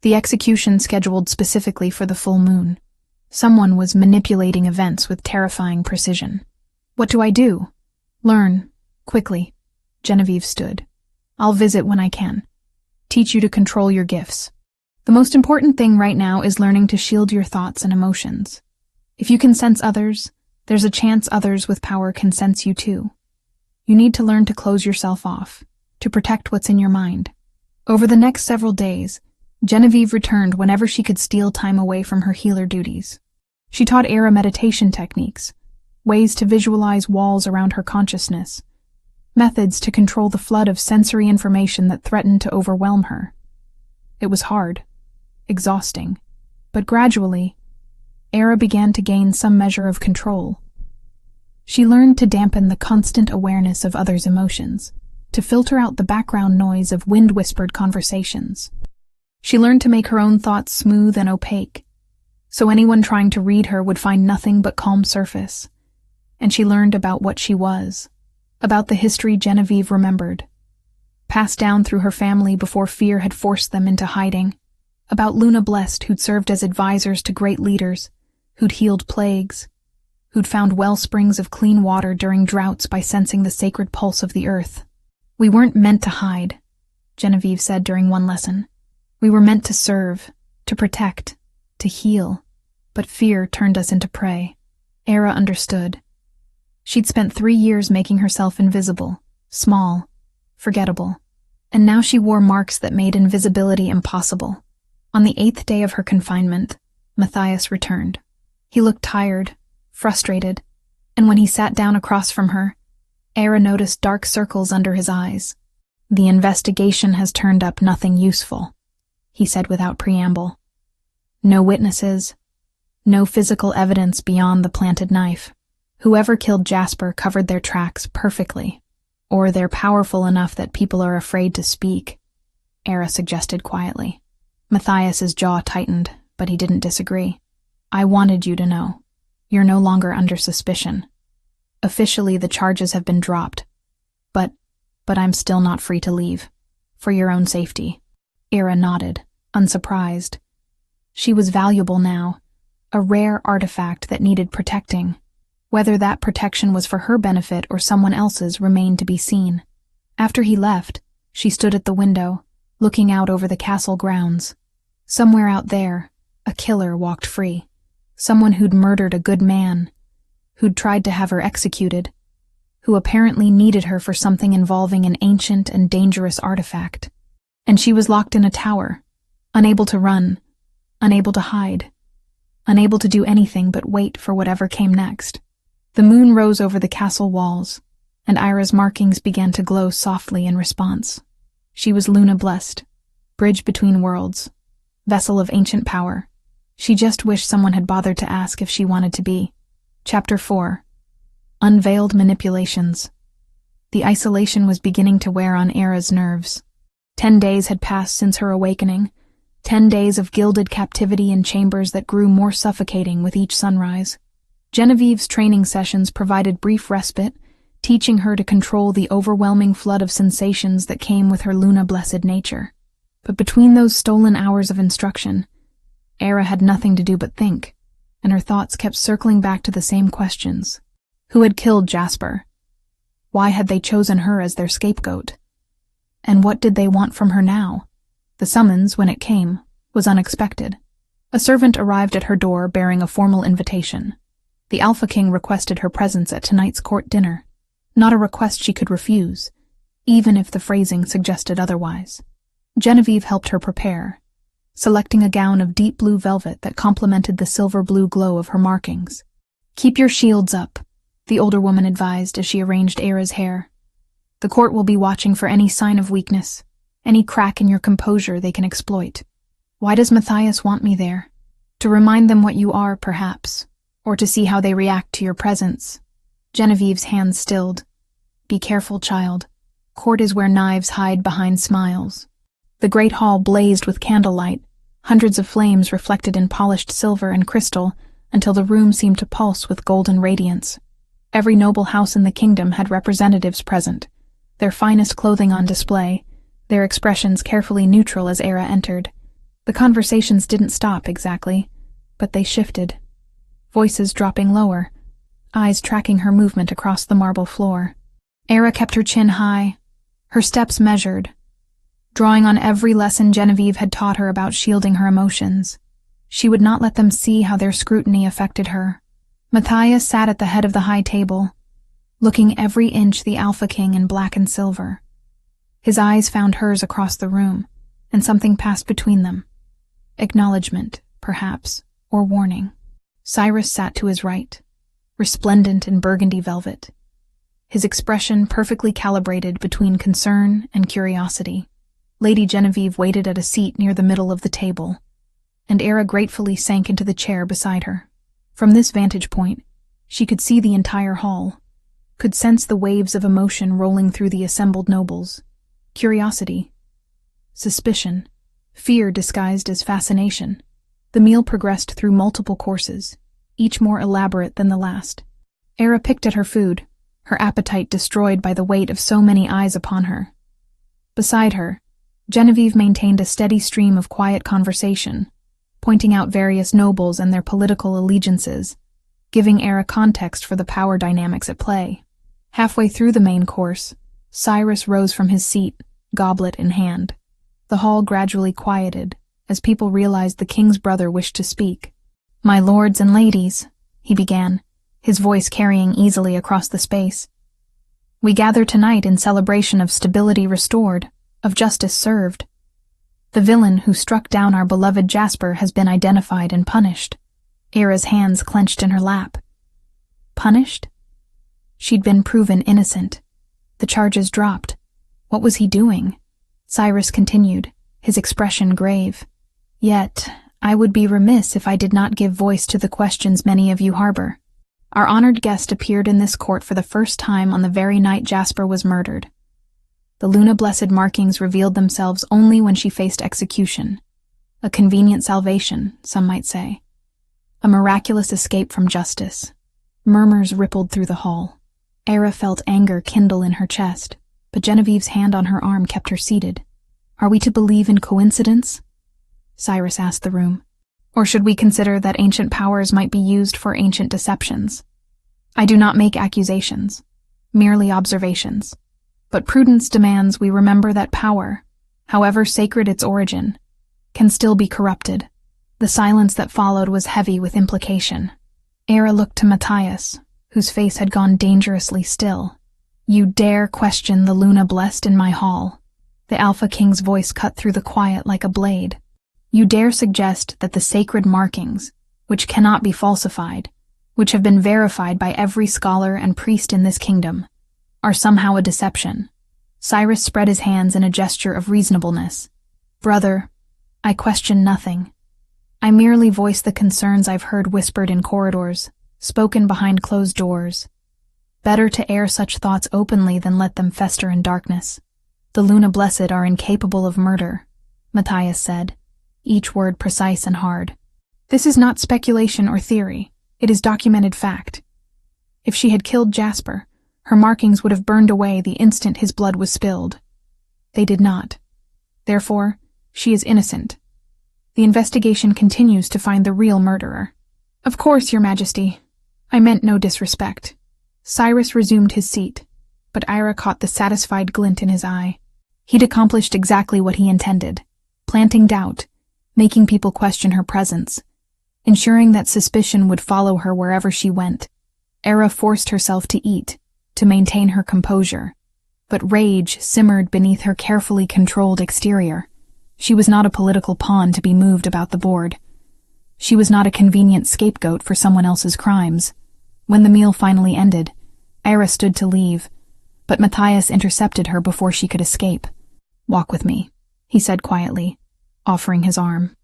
The execution scheduled specifically for the full moon. Someone was manipulating events with terrifying precision. What do I do? Learn, quickly. Genevieve stood. I'll visit when I can. Teach you to control your gifts. The most important thing right now is learning to shield your thoughts and emotions. If you can sense others, there's a chance others with power can sense you too. You need to learn to close yourself off, to protect what's in your mind. Over the next several days, Genevieve returned whenever she could steal time away from her healer duties. She taught Era meditation techniques, ways to visualize walls around her consciousness, methods to control the flood of sensory information that threatened to overwhelm her. It was hard, exhausting, but gradually, Era began to gain some measure of control. She learned to dampen the constant awareness of others' emotions, to filter out the background noise of wind-whispered conversations. She learned to make her own thoughts smooth and opaque, so anyone trying to read her would find nothing but calm surface. And she learned about what she was, about the history Genevieve remembered, passed down through her family before fear had forced them into hiding, about Luna Blessed, who'd served as advisors to great leaders, who'd healed plagues, who'd found well springs of clean water during droughts by sensing the sacred pulse of the earth. "We weren't meant to hide," Genevieve said during one lesson. "We were meant to serve, to protect, to heal, but fear turned us into prey." Era understood. She'd spent 3 years making herself invisible, small, forgettable, and now she wore marks that made invisibility impossible. On the 8th day of her confinement, Matthias returned. He looked tired, frustrated, and when he sat down across from her, Era noticed dark circles under his eyes. "The investigation has turned up nothing useful," he said without preamble. "No witnesses, no physical evidence beyond the planted knife. Whoever killed Jasper covered their tracks perfectly. Or they're powerful enough that people are afraid to speak," Era suggested quietly. Matthias's jaw tightened, but he didn't disagree. "I wanted you to know. You're no longer under suspicion. Officially, the charges have been dropped. But I'm still not free to leave. For your own safety." Era nodded, unsurprised. She was valuable now, a rare artifact that needed protecting. Whether that protection was for her benefit or someone else's remained to be seen. After he left, she stood at the window, looking out over the castle grounds. Somewhere out there, a killer walked free. Someone who'd murdered a good man, who'd tried to have her executed, who apparently needed her for something involving an ancient and dangerous artifact. And she was locked in a tower, unable to run, unable to hide, unable to do anything but wait for whatever came next. The moon rose over the castle walls, and Ira's markings began to glow softly in response. She was Luna Blessed, bridge between worlds, vessel of ancient power. She just wished someone had bothered to ask if she wanted to be. Chapter 4. Unveiled Manipulations. The isolation was beginning to wear on Era's nerves. 10 days had passed since her awakening, 10 days of gilded captivity in chambers that grew more suffocating with each sunrise. Genevieve's training sessions provided brief respite, teaching her to control the overwhelming flood of sensations that came with her Luna-blessed nature. But between those stolen hours of instruction, Era had nothing to do but think, and her thoughts kept circling back to the same questions. Who had killed Jasper? Why had they chosen her as their scapegoat? And what did they want from her now? The summons, when it came, was unexpected. A servant arrived at her door bearing a formal invitation. The Alpha King requested her presence at tonight's court dinner, not a request she could refuse, even if the phrasing suggested otherwise. Genevieve helped her prepare, selecting a gown of deep blue velvet that complemented the silver-blue glow of her markings. "Keep your shields up," the older woman advised as she arranged Era's hair. "The court will be watching for any sign of weakness, any crack in your composure they can exploit." "Why does Matthias want me there?" "To remind them what you are, perhaps, or to see how they react to your presence." Genevieve's hands stilled. "Be careful, child. Court is where knives hide behind smiles." The great hall blazed with candlelight, hundreds of flames reflected in polished silver and crystal until the room seemed to pulse with golden radiance. Every noble house in the kingdom had representatives present, their finest clothing on display, their expressions carefully neutral as Era entered. The conversations didn't stop exactly, but they shifted, voices dropping lower, eyes tracking her movement across the marble floor. Era kept her chin high, her steps measured, drawing on every lesson Genevieve had taught her about shielding her emotions. She would not let them see how their scrutiny affected her. Matthias sat at the head of the high table, looking every inch the Alpha King in black and silver. His eyes found hers across the room, and something passed between them. Acknowledgement, perhaps, or warning. Cyrus sat to his right, resplendent in burgundy velvet, his expression perfectly calibrated between concern and curiosity. Lady Genevieve waited at a seat near the middle of the table, and Era gratefully sank into the chair beside her. From this vantage point, she could see the entire hall, could sense the waves of emotion rolling through the assembled nobles. Curiosity, suspicion, fear disguised as fascination. The meal progressed through multiple courses, each more elaborate than the last. Era picked at her food, her appetite destroyed by the weight of so many eyes upon her. Beside her, Genevieve maintained a steady stream of quiet conversation, pointing out various nobles and their political allegiances, giving Era context for the power dynamics at play. Halfway through the main course, Cyrus rose from his seat, goblet in hand. The hall gradually quieted, as people realized the king's brother wished to speak. "My lords and ladies," he began, his voice carrying easily across the space. "We gather tonight in celebration of stability restored, of justice served. The villain who struck down our beloved Jasper has been identified and punished." Era's hands clenched in her lap. Punished? She'd been proven innocent. The charges dropped. What was he doing? Cyrus continued, his expression grave. "Yet, I would be remiss if I did not give voice to the questions many of you harbor. Our honored guest appeared in this court for the first time on the very night Jasper was murdered. The Luna-blessed markings revealed themselves only when she faced execution. A convenient salvation, some might say. A miraculous escape from justice." Murmurs rippled through the hall. Era felt anger kindle in her chest, but Genevieve's hand on her arm kept her seated. "Are we to believe in coincidence?" Cyrus asked the room. "Or should we consider that ancient powers might be used for ancient deceptions? I do not make accusations, merely observations. But prudence demands we remember that power, however sacred its origin, can still be corrupted." The silence that followed was heavy with implication. Era looked to Matthias, whose face had gone dangerously still. "You dare question the Luna blessed in my hall?" The Alpha King's voice cut through the quiet like a blade. "You dare suggest that the sacred markings, which cannot be falsified, which have been verified by every scholar and priest in this kingdom, are somehow a deception?" Cyrus spread his hands in a gesture of reasonableness. "Brother, I question nothing. I merely voice the concerns I've heard whispered in corridors, spoken behind closed doors. Better to air such thoughts openly than let them fester in darkness. The Luna Blessed are incapable of murder," Matthias said, each word precise and hard. "This is not speculation or theory. It is documented fact. If she had killed Jasper, her markings would have burned away the instant his blood was spilled. They did not. Therefore, she is innocent. The investigation continues to find the real murderer." "Of course, Your Majesty. I meant no disrespect." Cyrus resumed his seat, but Ira caught the satisfied glint in his eye. He'd accomplished exactly what he intended, planting doubt, making people question her presence, ensuring that suspicion would follow her wherever she went. Era forced herself to eat, to maintain her composure, but rage simmered beneath her carefully controlled exterior. She was not a political pawn to be moved about the board. She was not a convenient scapegoat for someone else's crimes. When the meal finally ended, Ira stood to leave, but Matthias intercepted her before she could escape. "Walk with me," he said quietly, offering his arm.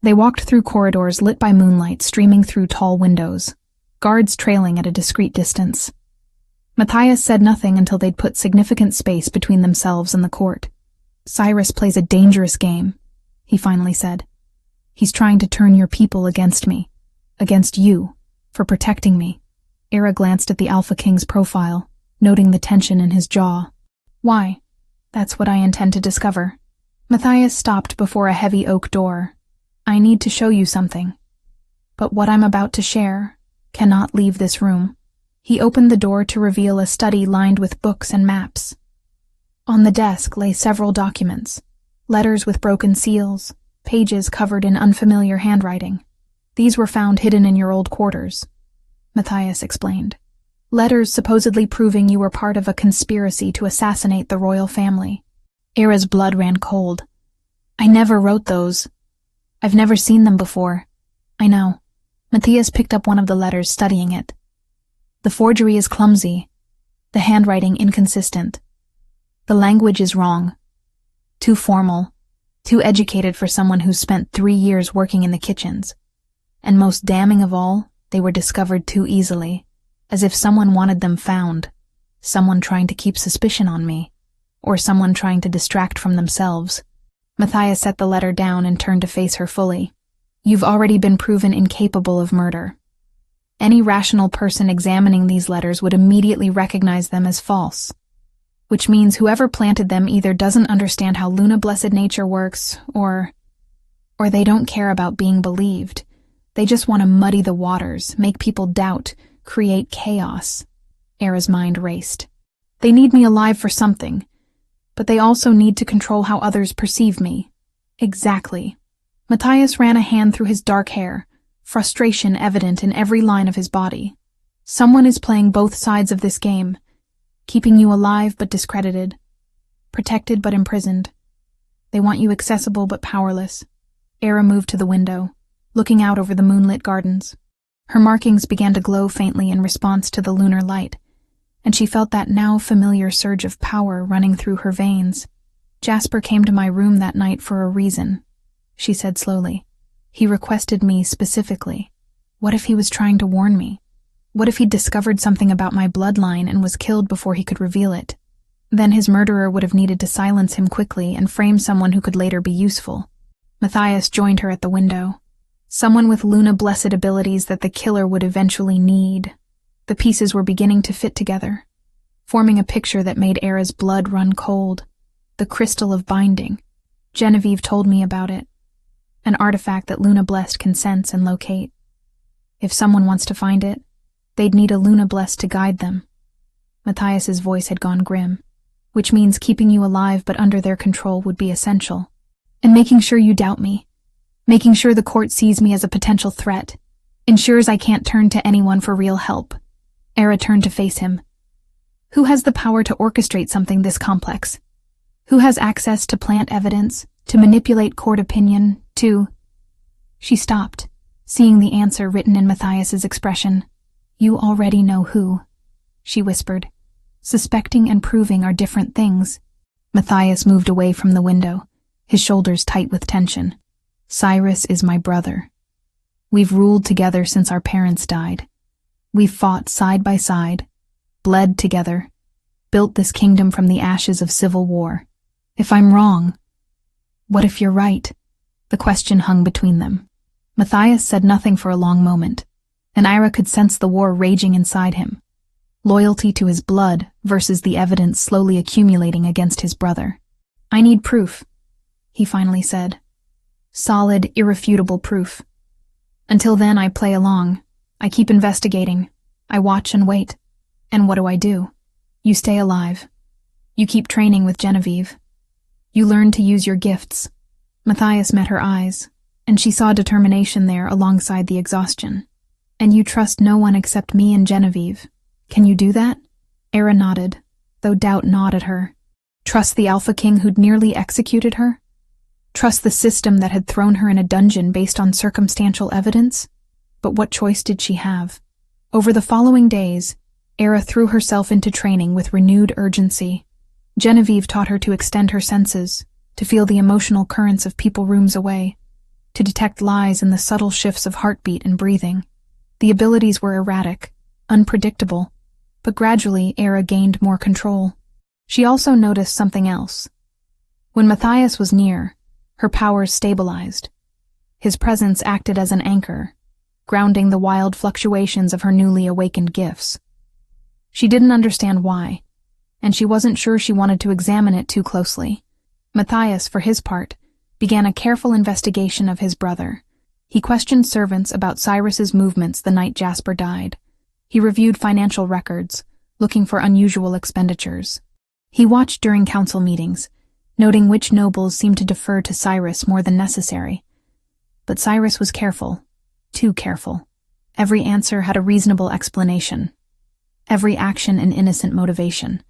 They walked through corridors lit by moonlight streaming through tall windows, guards trailing at a discreet distance. Matthias said nothing until they'd put significant space between themselves and the court. "Cyrus plays a dangerous game," he finally said. "He's trying to turn your people against me, against you, for protecting me." Era glanced at the Alpha King's profile, noting the tension in his jaw. "Why?" "That's what I intend to discover." Matthias stopped before a heavy oak door. "I need to show you something. But what I'm about to share cannot leave this room." He opened the door to reveal a study lined with books and maps. On the desk lay several documents, letters with broken seals, pages covered in unfamiliar handwriting. "These were found hidden in your old quarters," Matthias explained. "Letters supposedly proving you were part of a conspiracy to assassinate the royal family." Era's blood ran cold. "I never wrote those. I've never seen them before." "I know." Matthias picked up one of the letters, studying it. "The forgery is clumsy, the handwriting inconsistent. The language is wrong. too formal, too educated for someone who spent 3 years working in the kitchens. And most damning of all, they were discovered too easily, as if someone wanted them found, someone trying to keep suspicion on me, or someone trying to distract from themselves. Matthias set the letter down and turned to face her fully. You've already been proven incapable of murder. Any rational person examining these letters would immediately recognize them as false, which means whoever planted them either doesn't understand how Luna Blessed Nature works, or they don't care about being believed. They just want to muddy the waters, make people doubt, create chaos. Era's mind raced. They need me alive for something, but they also need to control how others perceive me. Exactly. Matthias ran a hand through his dark hair, frustration evident in every line of his body. Someone is playing both sides of this game, keeping you alive but discredited, protected but imprisoned. They want you accessible but powerless. Era moved to the window, looking out over the moonlit gardens. Her markings began to glow faintly in response to the lunar light, and she felt that now familiar surge of power running through her veins. Jasper came to my room that night for a reason, she said slowly. He requested me specifically. What if he was trying to warn me? What if he'd discovered something about my bloodline and was killed before he could reveal it? Then his murderer would have needed to silence him quickly and frame someone who could later be useful. Matthias joined her at the window. Someone with Luna Blessed abilities that the killer would eventually need. The pieces were beginning to fit together, forming a picture that made Era's blood run cold. The crystal of binding. Genevieve told me about it. An artifact that Luna Blessed can sense and locate. If someone wants to find it, they'd need a Luna Blessed to guide them. Matthias's voice had gone grim, which means keeping you alive but under their control would be essential. And making sure you doubt me. Making sure the court sees me as a potential threat. Ensures I can't turn to anyone for real help. Era turned to face him. Who has the power to orchestrate something this complex? Who has access to plant evidence, to manipulate court opinion, to... She stopped, seeing the answer written in Matthias's expression. You already know who, she whispered. Suspecting and proving are different things. Matthias moved away from the window, his shoulders tight with tension. Cyrus is my brother. We've ruled together since our parents died. We've fought side by side, bled together, built this kingdom from the ashes of civil war. If I'm wrong, what if you're right? The question hung between them. Matthias said nothing for a long moment, and Ira could sense the war raging inside him. Loyalty to his blood versus the evidence slowly accumulating against his brother. I need proof, he finally said. Solid, irrefutable proof. Until then, I play along. I keep investigating. I watch and wait. And what do? You stay alive. You keep training with Genevieve. You learn to use your gifts. Matthias met her eyes, and she saw determination there alongside the exhaustion. And you trust no one except me and Genevieve. Can you do that? Era nodded, though doubt gnawed at her. Trust the Alpha King who'd nearly executed her? Trust the system that had thrown her in a dungeon based on circumstantial evidence? But what choice did she have? Over the following days, Era threw herself into training with renewed urgency. Genevieve taught her to extend her senses, to feel the emotional currents of people rooms away, to detect lies in the subtle shifts of heartbeat and breathing. The abilities were erratic, unpredictable, but gradually Era gained more control. She also noticed something else. When Matthias was near, her powers stabilized. His presence acted as an anchor, grounding the wild fluctuations of her newly awakened gifts. She didn't understand why, and she wasn't sure she wanted to examine it too closely. Matthias, for his part, began a careful investigation of his brother. He questioned servants about Cyrus's movements the night Jasper died. He reviewed financial records, looking for unusual expenditures. He watched during council meetings, noting which nobles seemed to defer to Cyrus more than necessary. But Cyrus was careful, too careful. Every answer had a reasonable explanation. Every action an innocent motivation,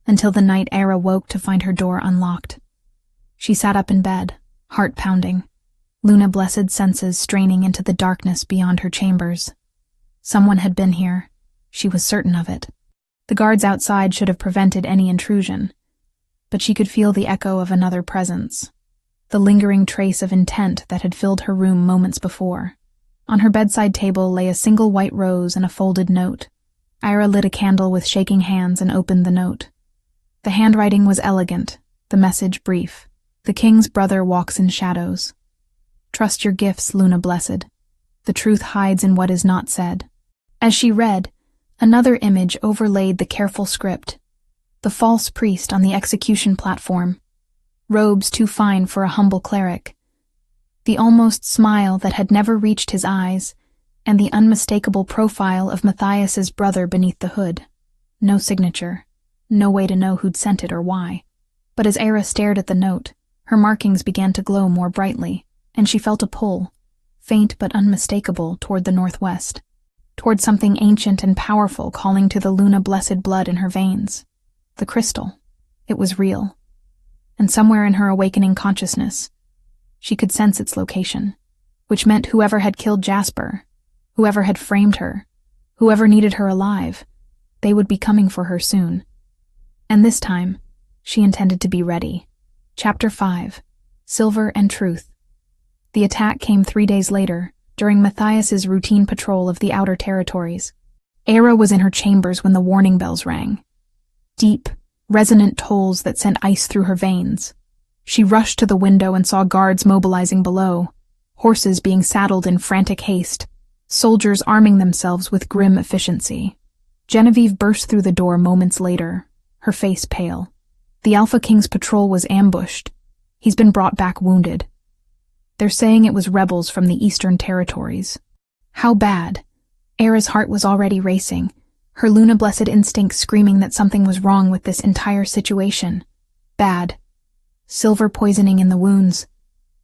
until the night Era woke to find her door unlocked. She sat up in bed, heart pounding, Luna Blessed senses straining into the darkness beyond her chambers. Someone had been here. She was certain of it. The guards outside should have prevented any intrusion. but she could feel the echo of another presence, the lingering trace of intent that had filled her room moments before. On her bedside table lay a single white rose and a folded note. Ira lit a candle with shaking hands and opened the note. The handwriting was elegant, the message brief. The king's brother walks in shadows. Trust your gifts, Luna Blessed. The truth hides in what is not said. As she read, another image overlaid the careful script. The false priest on the execution platform. Robes too fine for a humble cleric. The almost smile that had never reached his eyes, and the unmistakable profile of Matthias's brother beneath the hood. No signature. No way to know who'd sent it or why. But as Era stared at the note, her markings began to glow more brightly, and she felt a pull, faint but unmistakable, toward the northwest, toward something ancient and powerful calling to the Luna Blessed blood in her veins. The crystal. It was real. And somewhere in her awakening consciousness, she could sense its location, which meant whoever had killed Jasper, whoever had framed her, whoever needed her alive, they would be coming for her soon. And this time, she intended to be ready. Chapter 5. Silver and Truth. The attack came 3 days later, during Matthias's routine patrol of the outer territories. Era was in her chambers when the warning bells rang. Deep, resonant tolls that sent ice through her veins. She rushed to the window and saw guards mobilizing below, horses being saddled in frantic haste, soldiers arming themselves with grim efficiency. Genevieve burst through the door moments later, her face pale. The Alpha King's patrol was ambushed. He's been brought back wounded. They're saying it was rebels from the Eastern Territories. How bad? Era's heart was already racing, her Luna Blessed instinct screaming that something was wrong with this entire situation. Bad. Silver poisoning in the wounds.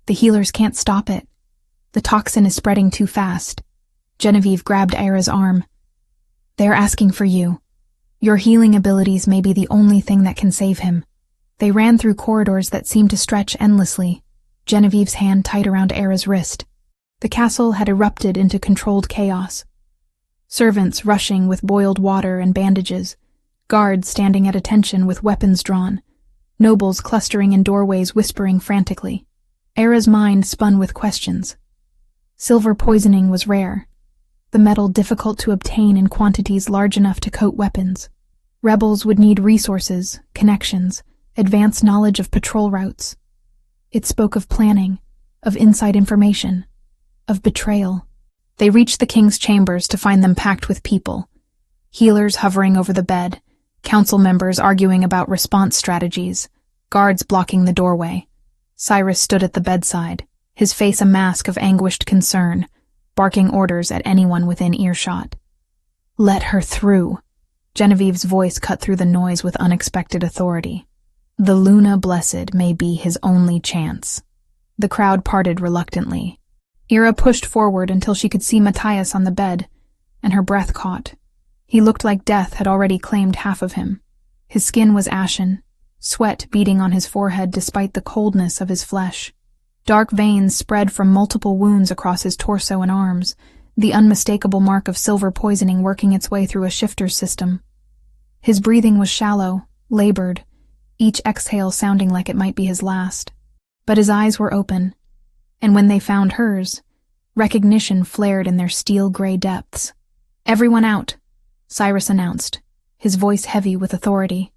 The healers can't stop it. The toxin is spreading too fast. Genevieve grabbed Era's arm. They're asking for you. Your healing abilities may be the only thing that can save him. They ran through corridors that seemed to stretch endlessly, Genevieve's hand tight around Era's wrist. The castle had erupted into controlled chaos. Servants rushing with boiled water and bandages, guards standing at attention with weapons drawn, nobles clustering in doorways whispering frantically. Era's mind spun with questions. Silver poisoning was rare, the metal difficult to obtain in quantities large enough to coat weapons. Rebels would need resources, connections, advanced knowledge of patrol routes. It spoke of planning, of inside information, of betrayal. They reached the king's chambers to find them packed with people. Healers hovering over the bed, council members arguing about response strategies, guards blocking the doorway. Cyrus stood at the bedside, his face a mask of anguished concern, barking orders at anyone within earshot. Let her through. Genevieve's voice cut through the noise with unexpected authority. The Luna Blessed may be his only chance. The crowd parted reluctantly. Era pushed forward until she could see Matthias on the bed, and her breath caught. He looked like death had already claimed half of him. His skin was ashen, sweat beading on his forehead despite the coldness of his flesh. Dark veins spread from multiple wounds across his torso and arms, the unmistakable mark of silver poisoning working its way through a shifter's system. His breathing was shallow, labored, each exhale sounding like it might be his last. But his eyes were open, and when they found hers, recognition flared in their steel-gray depths. Everyone out, Cyrus announced, his voice heavy with authority.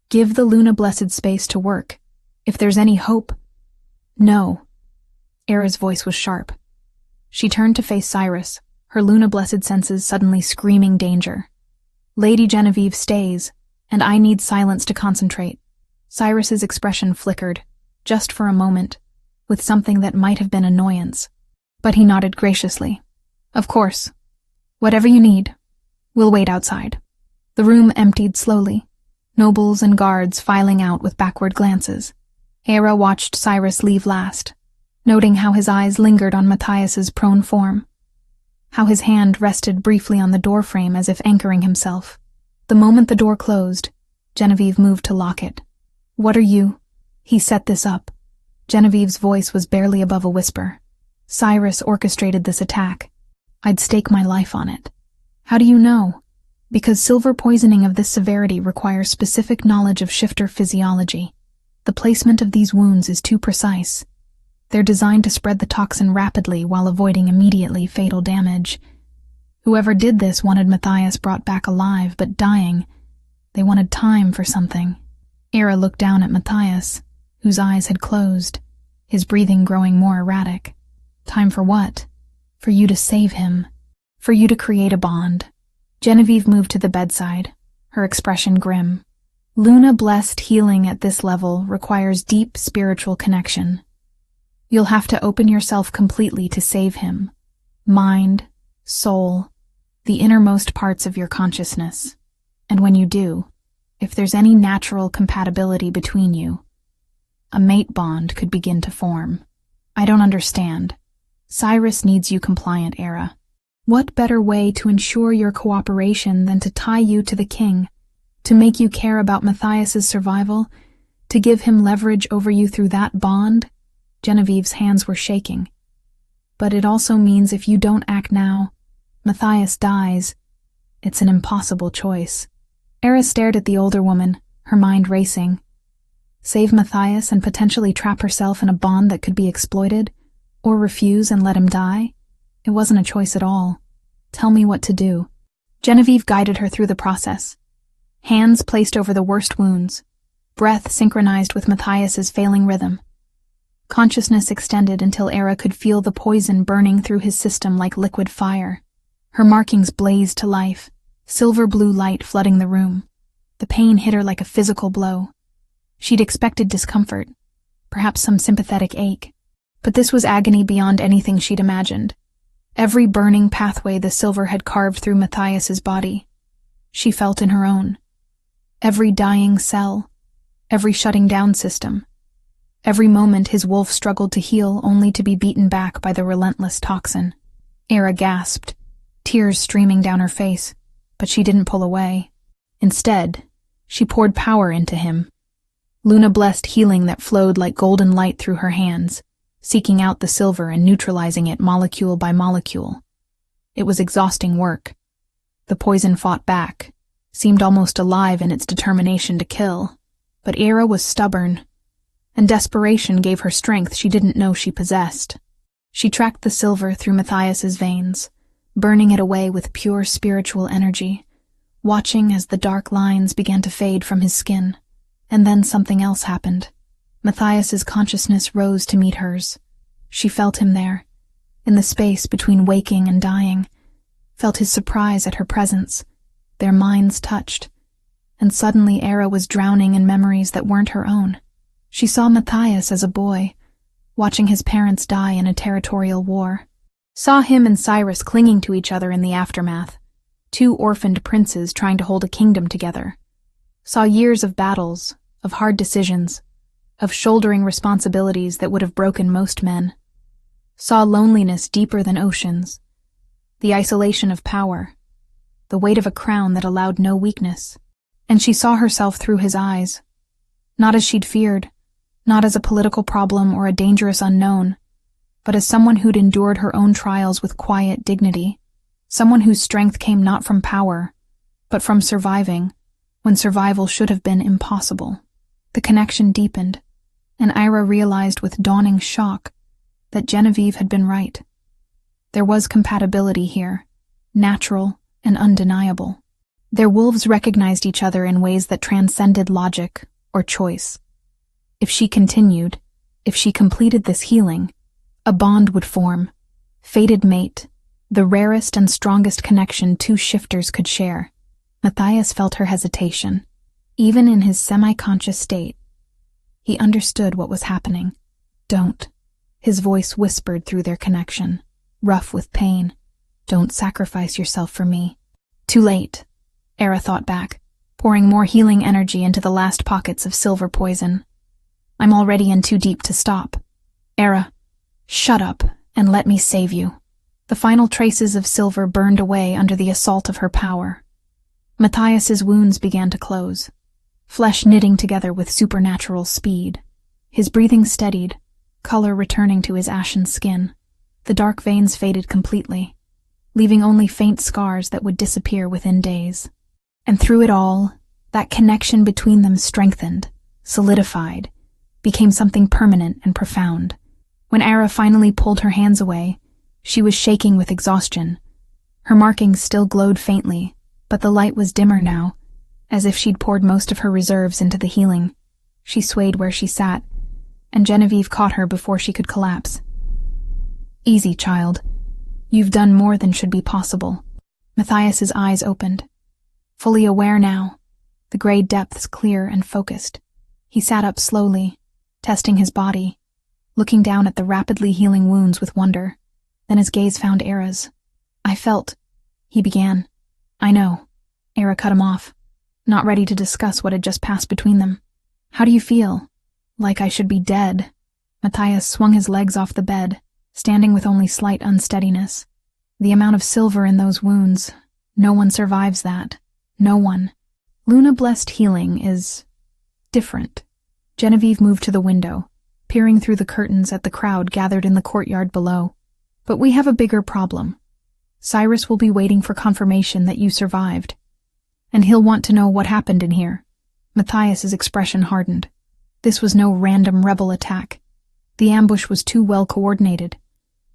Give the Luna Blessed space to work. If there's any hope. No. Era's voice was sharp. She turned to face Cyrus, her Luna Blessed senses suddenly screaming danger. Lady Genevieve stays, and I need silence to concentrate. Cyrus's expression flickered, just for a moment, with something that might have been annoyance. But he nodded graciously. Of course. Whatever you need. We'll wait outside. The room emptied slowly, nobles and guards filing out with backward glances. Era watched Cyrus leave last, noting how his eyes lingered on Matthias's prone form, how his hand rested briefly on the doorframe as if anchoring himself. The moment the door closed, Genevieve moved to lock it. What are you? He set this up. Genevieve's voice was barely above a whisper. Cyrus orchestrated this attack. I'd stake my life on it. How do you know? Because silver poisoning of this severity requires specific knowledge of shifter physiology. The placement of these wounds is too precise. They're designed to spread the toxin rapidly while avoiding immediately fatal damage. Whoever did this wanted Matthias brought back alive, but dying. They wanted time for something. Era looked down at Matthias, whose eyes had closed, his breathing growing more erratic. Time for what? For you to save him. For you to create a bond. Genevieve moved to the bedside, her expression grim. Luna-blessed healing at this level requires deep spiritual connection. You'll have to open yourself completely to save him. Mind, soul, the innermost parts of your consciousness. And when you do, if there's any natural compatibility between you, a mate bond could begin to form. I don't understand. Cyrus needs you compliant, Era. What better way to ensure your cooperation than to tie you to the king, to make you care about Matthias's survival, to give him leverage over you through that bond? Genevieve's hands were shaking. But it also means if you don't act now, Matthias dies. It's an impossible choice. Era stared at the older woman, her mind racing. Save Matthias and potentially trap herself in a bond that could be exploited, or refuse and let him die? It wasn't a choice at all. Tell me what to do. Genevieve guided her through the process. Hands placed over the worst wounds, breath synchronized with Matthias's failing rhythm. Consciousness extended until Era could feel the poison burning through his system like liquid fire. Her markings blazed to life, silver blue light flooding the room. The pain hit her like a physical blow. She'd expected discomfort, perhaps some sympathetic ache, but this was agony beyond anything she'd imagined. Every burning pathway the silver had carved through Matthias's body, she felt in her own. Every dying cell, every shutting down system. Every moment his wolf struggled to heal only to be beaten back by the relentless toxin. Era gasped, tears streaming down her face, but she didn't pull away. Instead, she poured power into him. Luna-blessed healing that flowed like golden light through her hands, seeking out the silver and neutralizing it molecule by molecule. It was exhausting work. The poison fought back, seemed almost alive in its determination to kill. But Era was stubborn, and desperation gave her strength she didn't know she possessed. She tracked the silver through Matthias's veins, burning it away with pure spiritual energy, watching as the dark lines began to fade from his skin. And then something else happened. Matthias's consciousness rose to meet hers. She felt him there, in the space between waking and dying, felt his surprise at her presence. Their minds touched, and suddenly Era was drowning in memories that weren't her own. She saw Matthias as a boy, watching his parents die in a territorial war. Saw him and Cyrus clinging to each other in the aftermath, two orphaned princes trying to hold a kingdom together. Saw years of battles, of hard decisions, of shouldering responsibilities that would have broken most men. Saw loneliness deeper than oceans, the isolation of power, the weight of a crown that allowed no weakness. And she saw herself through his eyes, not as she'd feared, not as a political problem or a dangerous unknown, but as someone who'd endured her own trials with quiet dignity, someone whose strength came not from power, but from surviving, when survival should have been impossible. The connection deepened, and Ira realized with dawning shock that Genevieve had been right. There was compatibility here, natural and undeniable. Their wolves recognized each other in ways that transcended logic or choice. If she continued, if she completed this healing, a bond would form, fated mate, the rarest and strongest connection two shifters could share. Matthias felt her hesitation, even in his semi-conscious state. He understood what was happening. Don't. His voice whispered through their connection, rough with pain. Don't sacrifice yourself for me. Too late, Era thought back, pouring more healing energy into the last pockets of silver poison. I'm already in too deep to stop. Era, shut up and let me save you. The final traces of silver burned away under the assault of her power. Matthias's wounds began to close, flesh knitting together with supernatural speed. His breathing steadied, color returning to his ashen skin. The dark veins faded completely, leaving only faint scars that would disappear within days. And through it all, that connection between them strengthened, solidified, became something permanent and profound. When Era finally pulled her hands away, she was shaking with exhaustion. Her markings still glowed faintly, but the light was dimmer now, as if she'd poured most of her reserves into the healing. She swayed where she sat, and Genevieve caught her before she could collapse. "Easy, child. You've done more than should be possible." Matthias's eyes opened. Fully aware now, the gray depths clear and focused. He sat up slowly, testing his body, looking down at the rapidly healing wounds with wonder. Then his gaze found Era's. "I felt," he began. "I know." Era cut him off, not ready to discuss what had just passed between them. "How do you feel?" "Like I should be dead." Matthias swung his legs off the bed, standing with only slight unsteadiness. "The amount of silver in those wounds, no one survives that. No one. Luna-blessed healing is different." Genevieve moved to the window, peering through the curtains at the crowd gathered in the courtyard below. "But we have a bigger problem. Cyrus will be waiting for confirmation that you survived, and he'll want to know what happened in here." Matthias's expression hardened. This was no random rebel attack. The ambush was too well coordinated.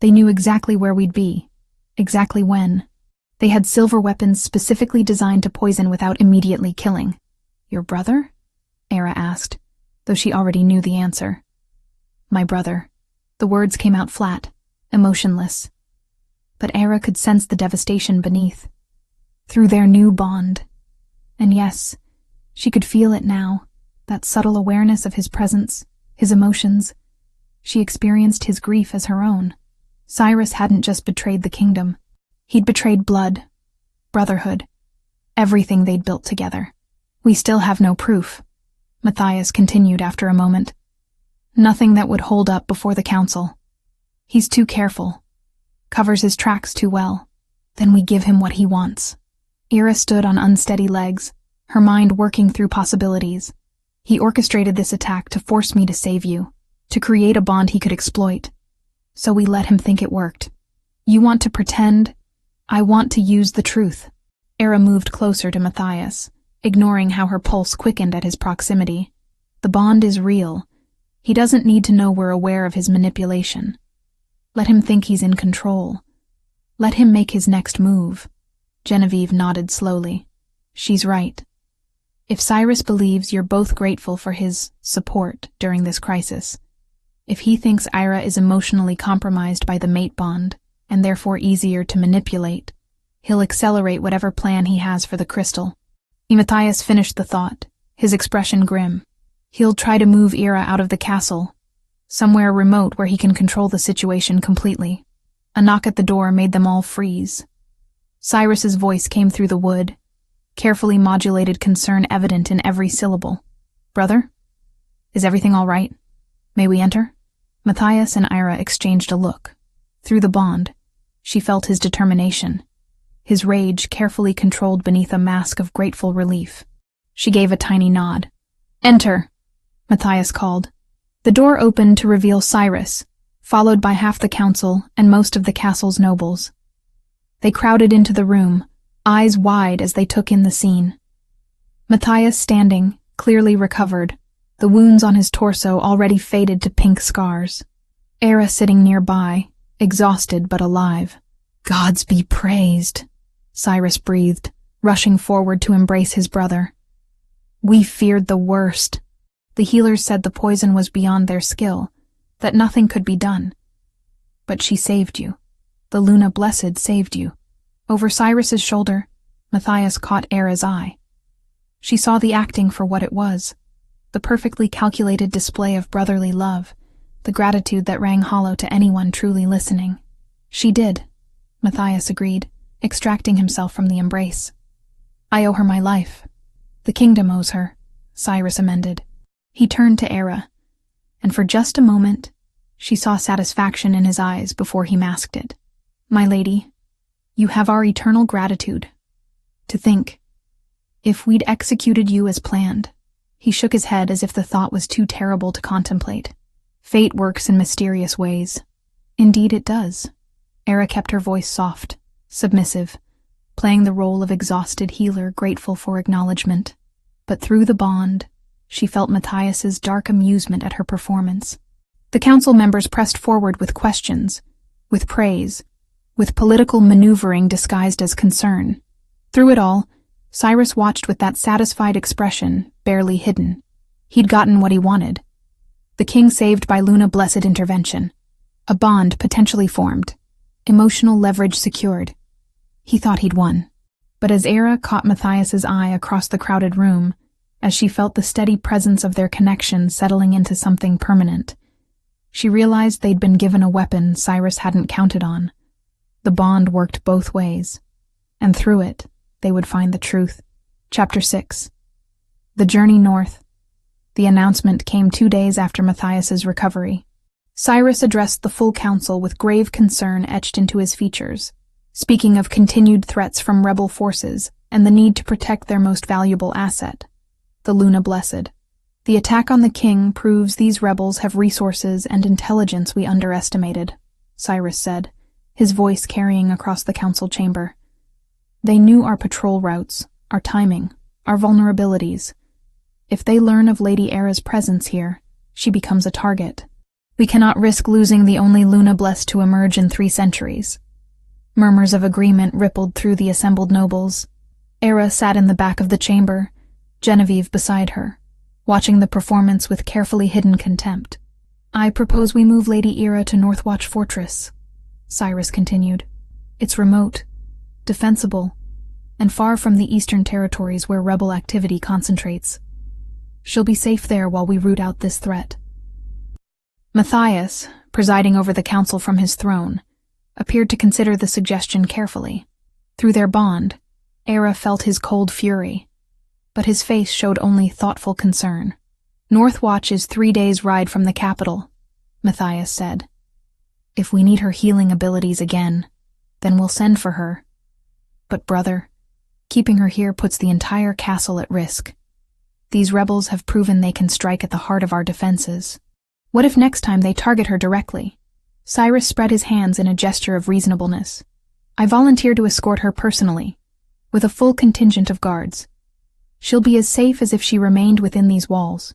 They knew exactly where we'd be, exactly when. They had silver weapons specifically designed to poison without immediately killing. "Your brother?" Era asked, though she already knew the answer. "My brother." The words came out flat, emotionless. But Era could sense the devastation beneath, through their new bond. And yes, she could feel it now, that subtle awareness of his presence, his emotions. She experienced his grief as her own. Cyrus hadn't just betrayed the kingdom. He'd betrayed blood, brotherhood, everything they'd built together. "We still have no proof," Matthias continued after a moment. "Nothing that would hold up before the council. He's too careful, covers his tracks too well. Then we give him what he wants." Era stood on unsteady legs, her mind working through possibilities. "He orchestrated this attack to force me to save you, to create a bond he could exploit. So we let him think it worked. You want to pretend? I want to use the truth." Era moved closer to Matthias, ignoring how her pulse quickened at his proximity. "The bond is real. He doesn't need to know we're aware of his manipulation. Let him think he's in control. Let him make his next move." Genevieve nodded slowly. "She's right. If Cyrus believes you're both grateful for his support during this crisis, if he thinks Ira is emotionally compromised by the mate bond, and therefore easier to manipulate, he'll accelerate whatever plan he has for the crystal." Matthias finished the thought, his expression grim. "He'll try to move Ira out of the castle, somewhere remote where he can control the situation completely." A knock at the door made them all freeze. Cyrus's voice came through the wood, carefully modulated concern evident in every syllable. "Brother? Is everything all right? May we enter?" Matthias and Ira exchanged a look. Through the bond, she felt his determination, his rage carefully controlled beneath a mask of grateful relief. She gave a tiny nod. "Enter," Matthias called. The door opened to reveal Cyrus, followed by half the council and most of the castle's nobles. They crowded into the room, eyes wide as they took in the scene. Matthias standing, clearly recovered, the wounds on his torso already faded to pink scars. Era sitting nearby, exhausted but alive. "Gods be praised," Cyrus breathed, rushing forward to embrace his brother. "We feared the worst. The healers said the poison was beyond their skill, that nothing could be done. But she saved you. The Luna Blessed saved you." Over Cyrus's shoulder, Matthias caught Era's eye. She saw the acting for what it was, the perfectly calculated display of brotherly love, the gratitude that rang hollow to anyone truly listening. "She did," Matthias agreed, extracting himself from the embrace. "I owe her my life. The kingdom owes her," Cyrus amended. He turned to Era, and for just a moment, she saw satisfaction in his eyes before he masked it. "My lady, you have our eternal gratitude. To think, if we'd executed you as planned." He shook his head as if the thought was too terrible to contemplate. "Fate works in mysterious ways." "Indeed it does." Era kept her voice soft, submissive, playing the role of exhausted healer grateful for acknowledgement. "But through the bond, She felt Matthias's dark amusement at her performance. The council members pressed forward with questions, with praise, with political maneuvering disguised as concern. Through it all, Cyrus watched with that satisfied expression, barely hidden. He'd gotten what he wanted. The king saved by Luna blessed intervention. A bond potentially formed. Emotional leverage secured. He thought he'd won. But as Era caught Matthias's eye across the crowded room, as she felt the steady presence of their connection settling into something permanent, she realized they'd been given a weapon Cyrus hadn't counted on. The bond worked both ways, and through it, they would find the truth. Chapter 6. The Journey North. The announcement came 2 days after Matthias's recovery. Cyrus addressed the full council with grave concern etched into his features, speaking of continued threats from rebel forces and the need to protect their most valuable asset, the Luna Blessed. The attack on the king proves these rebels have resources and intelligence we underestimated, Cyrus said, his voice carrying across the council chamber. They knew our patrol routes, our timing, our vulnerabilities. If they learn of Lady Era's presence here, she becomes a target. We cannot risk losing the only Luna blessed to emerge in 3 centuries. Murmurs of agreement rippled through the assembled nobles. Era sat in the back of the chamber, Genevieve beside her, watching the performance with carefully hidden contempt. I propose we move Lady Era to Northwatch Fortress, Cyrus continued. It's remote, defensible, and far from the eastern territories where rebel activity concentrates. She'll be safe there while we root out this threat. Matthias, presiding over the council from his throne, appeared to consider the suggestion carefully. Through their bond, Era felt his cold fury, but his face showed only thoughtful concern. Northwatch is 3 days' ride from the capital, Matthias said. If we need her healing abilities again, then we'll send for her. But brother, keeping her here puts the entire castle at risk. These rebels have proven they can strike at the heart of our defenses. What if next time they target her directly? Cyrus spread his hands in a gesture of reasonableness. I volunteer to escort her personally, with a full contingent of guards. She'll be as safe as if she remained within these walls.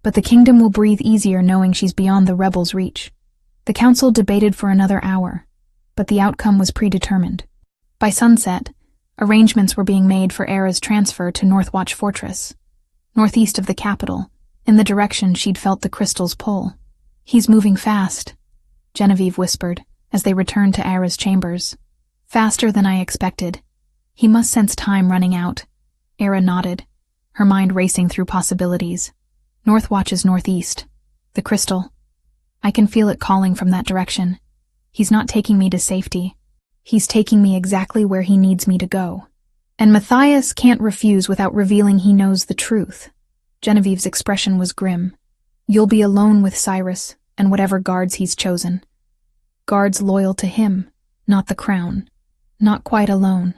But the kingdom will breathe easier knowing she's beyond the rebels' reach. The council debated for another hour, but the outcome was predetermined. By sunset, arrangements were being made for Era's transfer to Northwatch Fortress, northeast of the capital, in the direction she'd felt the crystal's pull. He's moving fast, Genevieve whispered, as they returned to Era's chambers. Faster than I expected. He must sense time running out. Era nodded, her mind racing through possibilities. Northwatch is northeast. The crystal. I can feel it calling from that direction. He's not taking me to safety. He's taking me exactly where he needs me to go. And Matthias can't refuse without revealing he knows the truth. Genevieve's expression was grim. You'll be alone with Cyrus and whatever guards he's chosen. Guards loyal to him, not the crown. Not quite alone.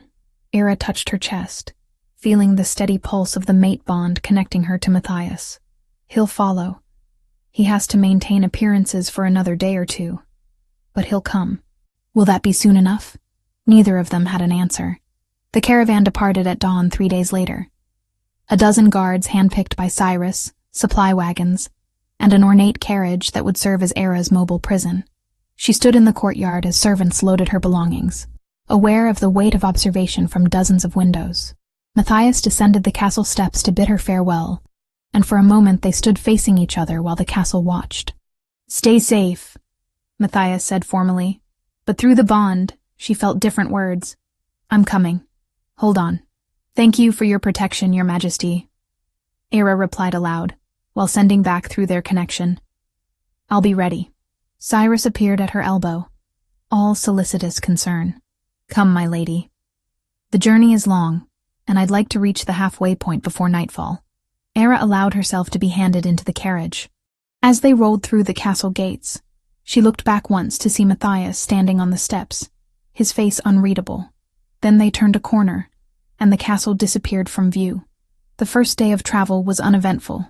Era touched her chest, feeling the steady pulse of the mate bond connecting her to Matthias. He'll follow. He has to maintain appearances for another day or 2. But he'll come. Will that be soon enough? Neither of them had an answer. The caravan departed at dawn 3 days later. A dozen guards handpicked by Cyrus, supply wagons, and an ornate carriage that would serve as Era's mobile prison. She stood in the courtyard as servants loaded her belongings, aware of the weight of observation from dozens of windows. Matthias descended the castle steps to bid her farewell, and for a moment they stood facing each other while the castle watched. Stay safe, Matthias said formally, but through the bond, she felt different words. I'm coming. Hold on. Thank you for your protection, Your Majesty. Era replied aloud, while sending back through their connection. I'll be ready. Cyrus appeared at her elbow, all solicitous concern. Come, my lady. The journey is long, and I'd like to reach the halfway point before nightfall. Era allowed herself to be handed into the carriage. As they rolled through the castle gates, she looked back once to see Matthias standing on the steps, his face unreadable. Then they turned a corner, and the castle disappeared from view. The first day of travel was uneventful.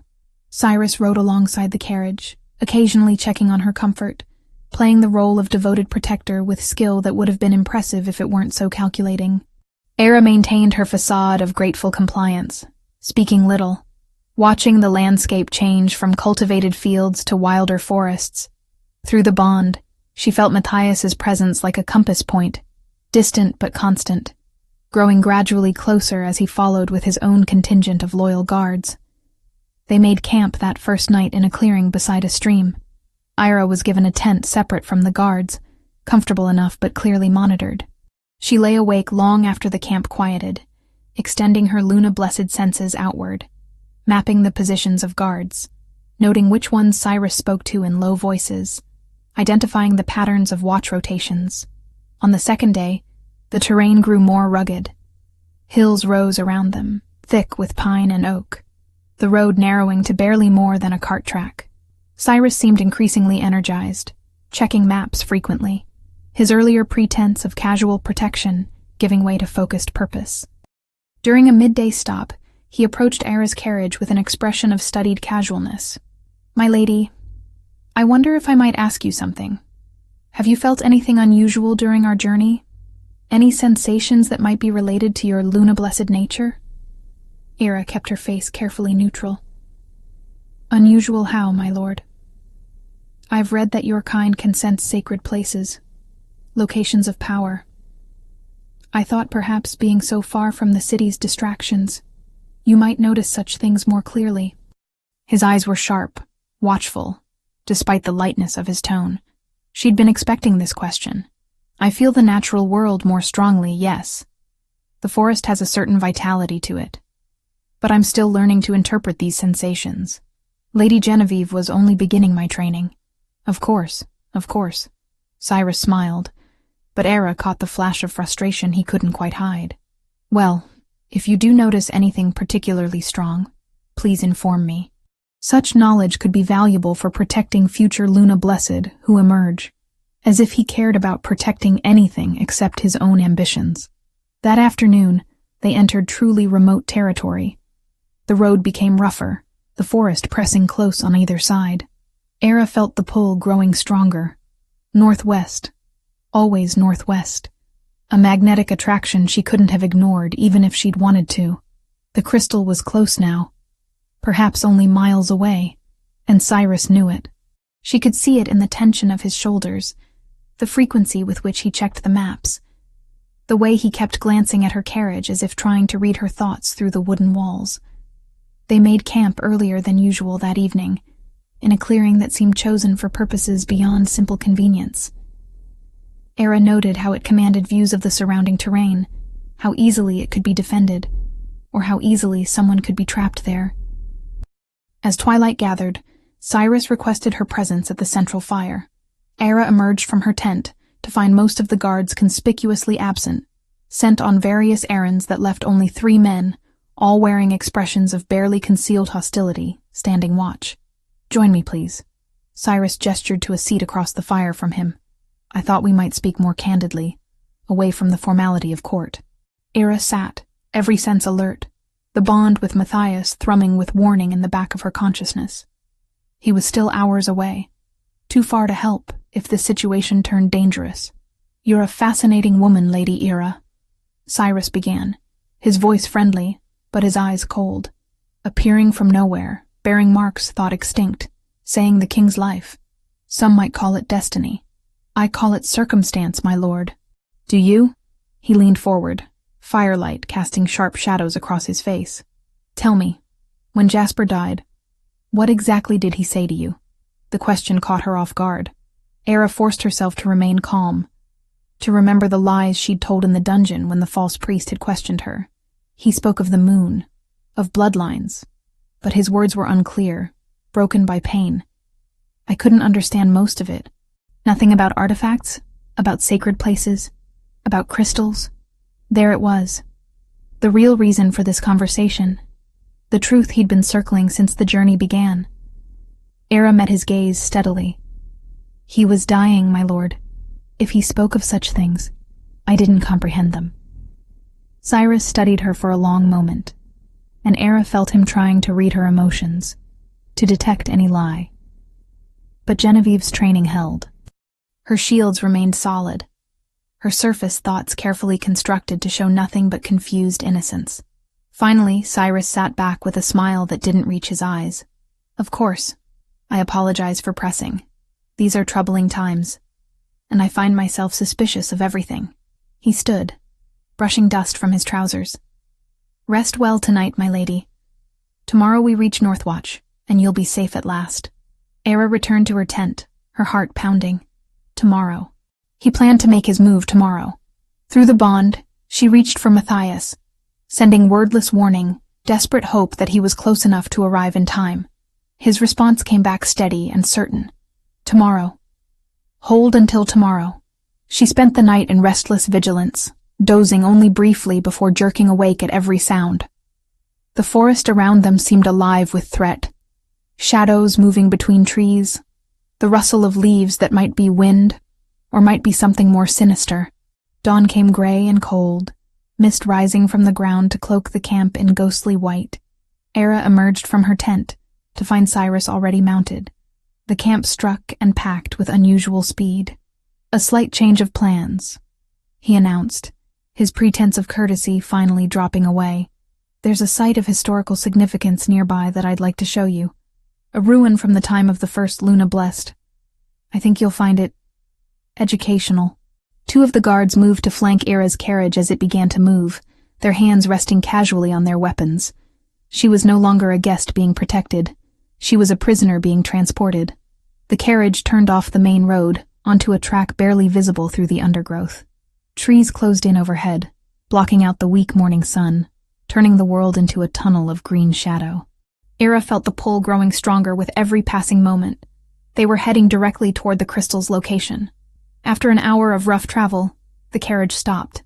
Cyrus rode alongside the carriage, occasionally checking on her comfort, playing the role of devoted protector with skill that would have been impressive if it weren't so calculating. Era maintained her facade of grateful compliance, speaking little, watching the landscape change from cultivated fields to wilder forests. Through the bond, she felt Matthias's presence like a compass point, distant but constant, growing gradually closer as he followed with his own contingent of loyal guards. They made camp that first night in a clearing beside a stream. Ira was given a tent separate from the guards, comfortable enough but clearly monitored. She lay awake long after the camp quieted, extending her Luna-blessed senses outward, mapping the positions of guards, noting which ones Cyrus spoke to in low voices, identifying the patterns of watch rotations. On the second day, the terrain grew more rugged. Hills rose around them, thick with pine and oak, the road narrowing to barely more than a cart track. Cyrus seemed increasingly energized, checking maps frequently, his earlier pretense of casual protection giving way to focused purpose. During a midday stop, he approached Era's carriage with an expression of studied casualness. "My lady, I wonder if I might ask you something. Have you felt anything unusual during our journey? Any sensations that might be related to your Luna-blessed nature?" Era kept her face carefully neutral. "Unusual how, my lord?" "I've read that your kind can sense sacred places, locations of power. I thought perhaps being so far from the city's distractions, you might notice such things more clearly." His eyes were sharp, watchful, despite the lightness of his tone. She'd been expecting this question. "I feel the natural world more strongly, yes. The forest has a certain vitality to it. But I'm still learning to interpret these sensations. Lady Genevieve was only beginning my training." Of course. Cyrus smiled, but Era caught the flash of frustration he couldn't quite hide. "Well, if you do notice anything particularly strong, please inform me. Such knowledge could be valuable for protecting future Luna-blessed who emerge," as if he cared about protecting anything except his own ambitions. That afternoon, they entered truly remote territory. The road became rougher, the forest pressing close on either side. Era felt the pull growing stronger. Northwest. Always northwest. A magnetic attraction she couldn't have ignored even if she'd wanted to. The crystal was close now, perhaps only miles away, and Cyrus knew it. She could see it in the tension of his shoulders, the frequency with which he checked the maps, the way he kept glancing at her carriage as if trying to read her thoughts through the wooden walls. They made camp earlier than usual that evening, in a clearing that seemed chosen for purposes beyond simple convenience. Era noted how it commanded views of the surrounding terrain, how easily it could be defended, or how easily someone could be trapped there. As twilight gathered, Cyrus requested her presence at the central fire. Era emerged from her tent to find most of the guards conspicuously absent, sent on various errands that left only 3 men, all wearing expressions of barely concealed hostility, standing watch. "Join me, please." Cyrus gestured to a seat across the fire from him. "I thought we might speak more candidly, away from the formality of court." Era sat, every sense alert, the bond with Matthias thrumming with warning in the back of her consciousness. He was still hours away, too far to help if the situation turned dangerous. "You're a fascinating woman, Lady Era," Cyrus began, his voice friendly, but his eyes cold. "Appearing from nowhere, bearing marks thought extinct, saying the king's life. Some might call it destiny. I call it circumstance, my lord." "Do you?" He leaned forward, firelight casting sharp shadows across his face. "Tell me, when Jasper died, what exactly did he say to you?" The question caught her off guard. Era forced herself to remain calm, to remember the lies she'd told in the dungeon when the false priest had questioned her. He spoke of the moon, of bloodlines, but his words were unclear, broken by pain. I couldn't understand most of it. Nothing about artifacts, about sacred places, about crystals. There it was. The real reason for this conversation. The truth he'd been circling since the journey began. Era met his gaze steadily. "He was dying, my lord. If he spoke of such things, I didn't comprehend them." Cyrus studied her for a long moment, and Era felt him trying to read her emotions, to detect any lie. But Genevieve's training held. Her shields remained solid, her surface thoughts carefully constructed to show nothing but confused innocence. Finally, Cyrus sat back with a smile that didn't reach his eyes. Of course. I apologize for pressing. These are troubling times, and I find myself suspicious of everything. He stood, brushing dust from his trousers. Rest well tonight, my lady. Tomorrow we reach Northwatch, and you'll be safe at last. Era returned to her tent, her heart pounding. Tomorrow. He planned to make his move tomorrow. Through the bond, she reached for Matthias, sending wordless warning, desperate hope that he was close enough to arrive in time. His response came back steady and certain. Tomorrow. Hold until tomorrow. She spent the night in restless vigilance, dozing only briefly before jerking awake at every sound. The forest around them seemed alive with threat. Shadows moving between trees, the rustle of leaves that might be wind, or might be something more sinister. Dawn came gray and cold, mist rising from the ground to cloak the camp in ghostly white. Era emerged from her tent to find Cyrus already mounted. The camp struck and packed with unusual speed. A slight change of plans, he announced, his pretense of courtesy finally dropping away. There's a site of historical significance nearby that I'd like to show you. A ruin from the time of the first Luna Blessed. I think you'll find it educational. Two of the guards moved to flank Era's carriage as it began to move, their hands resting casually on their weapons. She was no longer a guest being protected. She was a prisoner being transported. The carriage turned off the main road, onto a track barely visible through the undergrowth. Trees closed in overhead, blocking out the weak morning sun, turning the world into a tunnel of green shadow. Era felt the pull growing stronger with every passing moment. They were heading directly toward the crystal's location. After an hour of rough travel, the carriage stopped.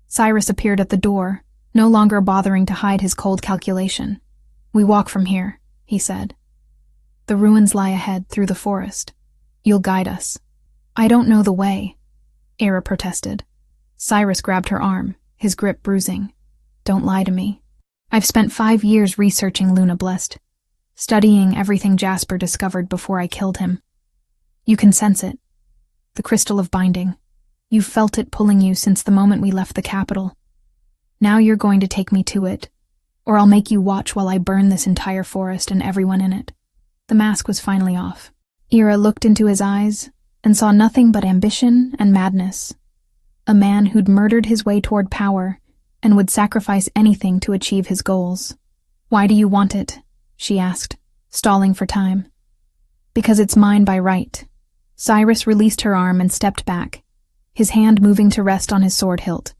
Cyrus appeared at the door, no longer bothering to hide his cold calculation. We walk from here, he said. The ruins lie ahead through the forest. You'll guide us. I don't know the way, Era protested. Cyrus grabbed her arm, his grip bruising. Don't lie to me. I've spent 5 years researching Luna Blessed, studying everything Jasper discovered before I killed him. You can sense it. The crystal of binding. You've felt it pulling you since the moment we left the capital. Now you're going to take me to it, or I'll make you watch while I burn this entire forest and everyone in it. The mask was finally off. Era looked into his eyes and saw nothing but ambition and madness. A man who'd murdered his way toward power and would sacrifice anything to achieve his goals. Why do you want it? She asked, stalling for time. Because it's mine by right. Cyrus released her arm and stepped back, his hand moving to rest on his sword hilt.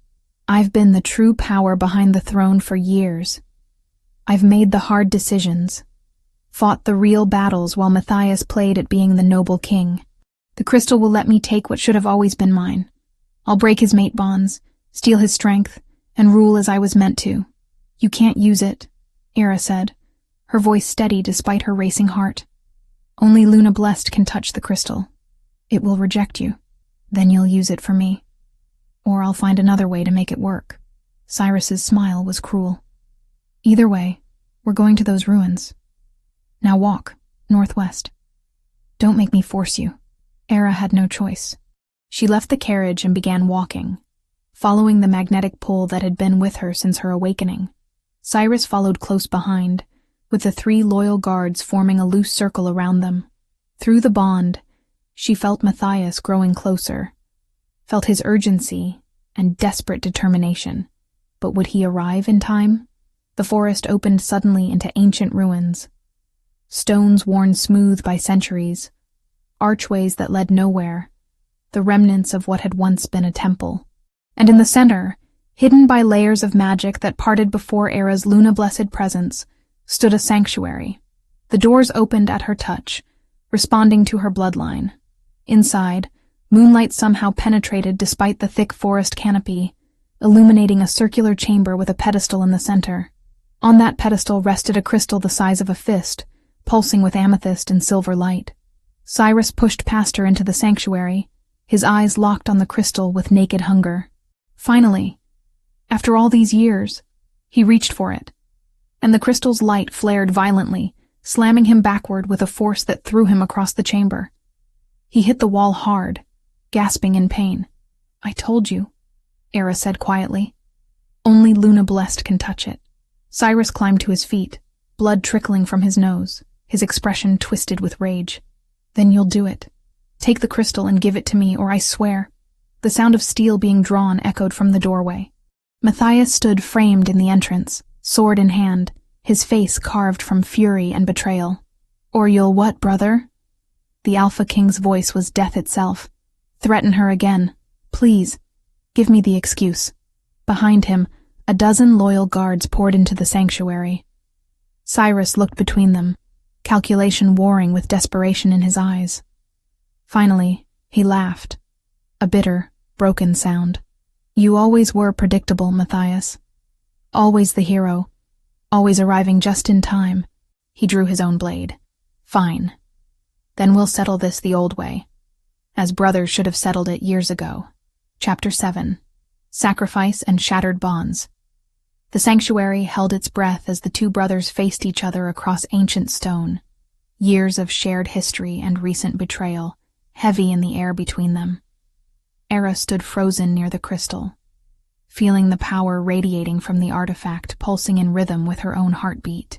I've been the true power behind the throne for years. I've made the hard decisions, fought the real battles while Matthias played at being the noble king. The crystal will let me take what should have always been mine. I'll break his mate bonds, steal his strength, and rule as I was meant to. You can't use it, Era said, her voice steady despite her racing heart. Only Luna Blessed can touch the crystal. It will reject you. Then you'll use it for me. Or I'll find another way to make it work. Cyrus's smile was cruel. Either way, we're going to those ruins. Now walk, northwest. Don't make me force you. Era had no choice. She left the carriage and began walking, following the magnetic pull that had been with her since her awakening. Cyrus followed close behind, with the 3 loyal guards forming a loose circle around them. Through the bond, she felt Matthias growing closer, felt his urgency and desperate determination. But would he arrive in time? The forest opened suddenly into ancient ruins. Stones worn smooth by centuries, archways that led nowhere, the remnants of what had once been a temple. And in the center, hidden by layers of magic that parted before Era's Luna Blessed presence, stood a sanctuary. The doors opened at her touch, responding to her bloodline. Inside, moonlight somehow penetrated despite the thick forest canopy, illuminating a circular chamber with a pedestal in the center. On that pedestal rested a crystal the size of a fist, pulsing with amethyst and silver light. Cyrus pushed past her into the sanctuary, his eyes locked on the crystal with naked hunger. Finally, after all these years, he reached for it, and the crystal's light flared violently, slamming him backward with a force that threw him across the chamber. He hit the wall hard, gasping in pain. I told you, Era said quietly. Only Luna Blessed can touch it. Cyrus climbed to his feet, blood trickling from his nose, his expression twisted with rage. "Then you'll do it. Take the crystal and give it to me, or I swear." The sound of steel being drawn echoed from the doorway. Matthias stood framed in the entrance, sword in hand, his face carved from fury and betrayal. "Or you'll what, brother?" The Alpha King's voice was death itself. "Threaten her again. Please, give me the excuse." Behind him, a dozen loyal guards poured into the sanctuary. Cyrus looked between them, calculation warring with desperation in his eyes. Finally, he laughed, a bitter, broken sound. "You always were predictable, Matthias. Always the hero, always arriving just in time." He drew his own blade. "Fine. Then we'll settle this the old way, as brothers should have settled it years ago." Chapter 7. Sacrifice and Shattered Bonds. The sanctuary held its breath as the two brothers faced each other across ancient stone, years of shared history and recent betrayal, heavy in the air between them. Era stood frozen near the crystal, feeling the power radiating from the artifact pulsing in rhythm with her own heartbeat.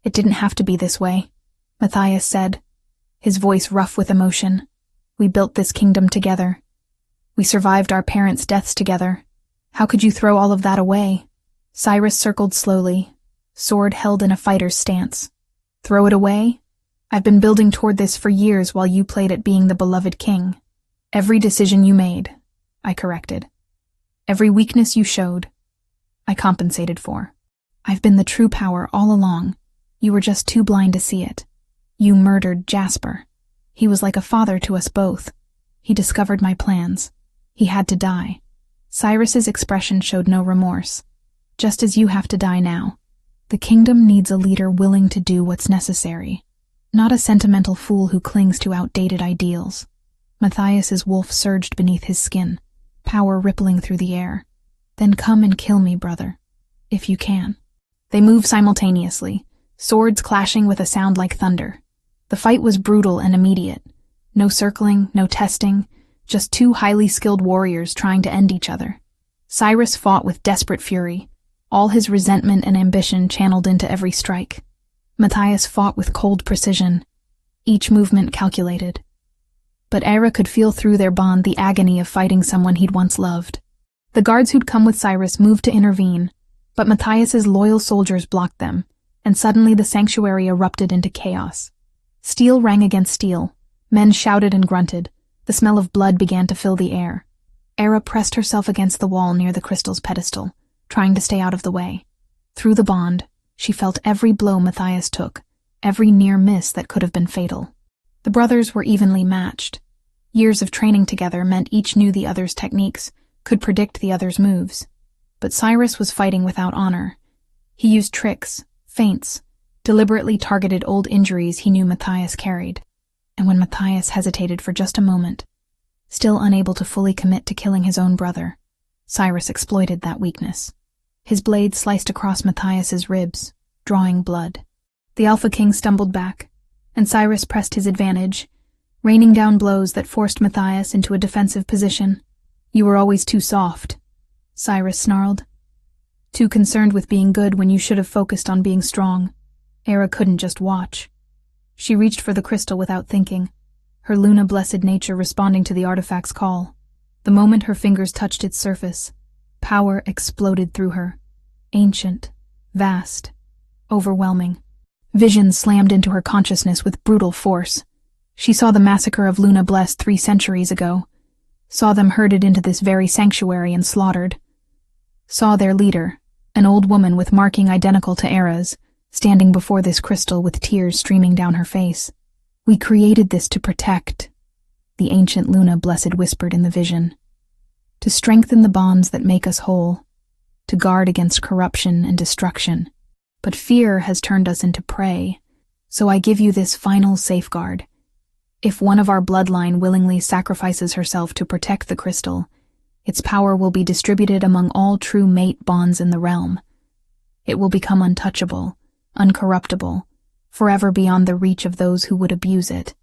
"It didn't have to be this way," Matthias said, his voice rough with emotion. "We built this kingdom together. We survived our parents' deaths together. How could you throw all of that away?" Cyrus circled slowly, sword held in a fighter's stance. "Throw it away? I've been building toward this for years while you played at being the beloved king. Every decision you made, I corrected. Every weakness you showed, I compensated for. I've been the true power all along. You were just too blind to see it. You murdered Jasper. He was like a father to us both. He discovered my plans. He had to die." Cyrus's expression showed no remorse. "Just as you have to die now. The kingdom needs a leader willing to do what's necessary, not a sentimental fool who clings to outdated ideals." Matthias's wolf surged beneath his skin, power rippling through the air. "Then come and kill me, brother, if you can." They moved simultaneously, swords clashing with a sound like thunder. The fight was brutal and immediate. No circling, no testing, just two highly skilled warriors trying to end each other. Cyrus fought with desperate fury, all his resentment and ambition channeled into every strike. Matthias fought with cold precision, each movement calculated. But Era could feel through their bond the agony of fighting someone he'd once loved. The guards who'd come with Cyrus moved to intervene, but Matthias's loyal soldiers blocked them, and suddenly the sanctuary erupted into chaos. Steel rang against steel, men shouted and grunted, the smell of blood began to fill the air. Era pressed herself against the wall near the crystal's pedestal, trying to stay out of the way. Through the bond, she felt every blow Matthias took, every near miss that could have been fatal. The brothers were evenly matched. Years of training together meant each knew the other's techniques, could predict the other's moves. But Cyrus was fighting without honor. He used tricks, feints, deliberately targeted old injuries he knew Matthias carried. And when Matthias hesitated for just a moment, still unable to fully commit to killing his own brother, Cyrus exploited that weakness. His blade sliced across Matthias's ribs, drawing blood. The Alpha King stumbled back, and Cyrus pressed his advantage, raining down blows that forced Matthias into a defensive position. "You were always too soft," Cyrus snarled. "Too concerned with being good when you should have focused on being strong." Era couldn't just watch. She reached for the crystal without thinking, her Luna-blessed nature responding to the artifact's call. The moment her fingers touched its surface, power exploded through her. Ancient, vast, overwhelming. Vision slammed into her consciousness with brutal force. She saw the massacre of Luna-blessed 3 centuries ago, saw them herded into this very sanctuary and slaughtered, saw their leader, an old woman with marking identical to Era's, standing before this crystal with tears streaming down her face. "We created this to protect," the ancient Luna-blessed whispered in the vision. "To strengthen the bonds that make us whole, to guard against corruption and destruction. But fear has turned us into prey, so I give you this final safeguard. If one of our bloodline willingly sacrifices herself to protect the crystal, its power will be distributed among all true mate bonds in the realm. It will become untouchable, uncorruptible, forever beyond the reach of those who would abuse it."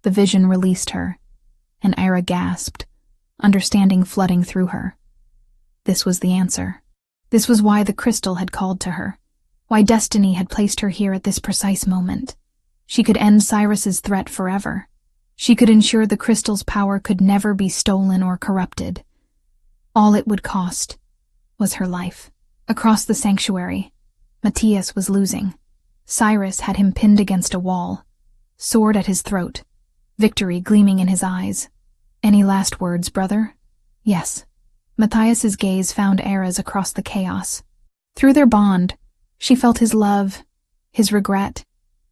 The vision released her, and Ira gasped, understanding flooding through her. This was the answer. This was why the crystal had called to her, Why destiny had placed her here at this precise moment. She could end Cyrus's threat forever. She could ensure the crystal's power could never be stolen or corrupted. All it would cost was her life. Across the sanctuary, Matthias was losing. Cyrus had him pinned against a wall, sword at his throat, victory gleaming in his eyes. Any last words, brother? Yes. Matthias's gaze found Era's across the chaos. Through their bond, she felt his love, his regret,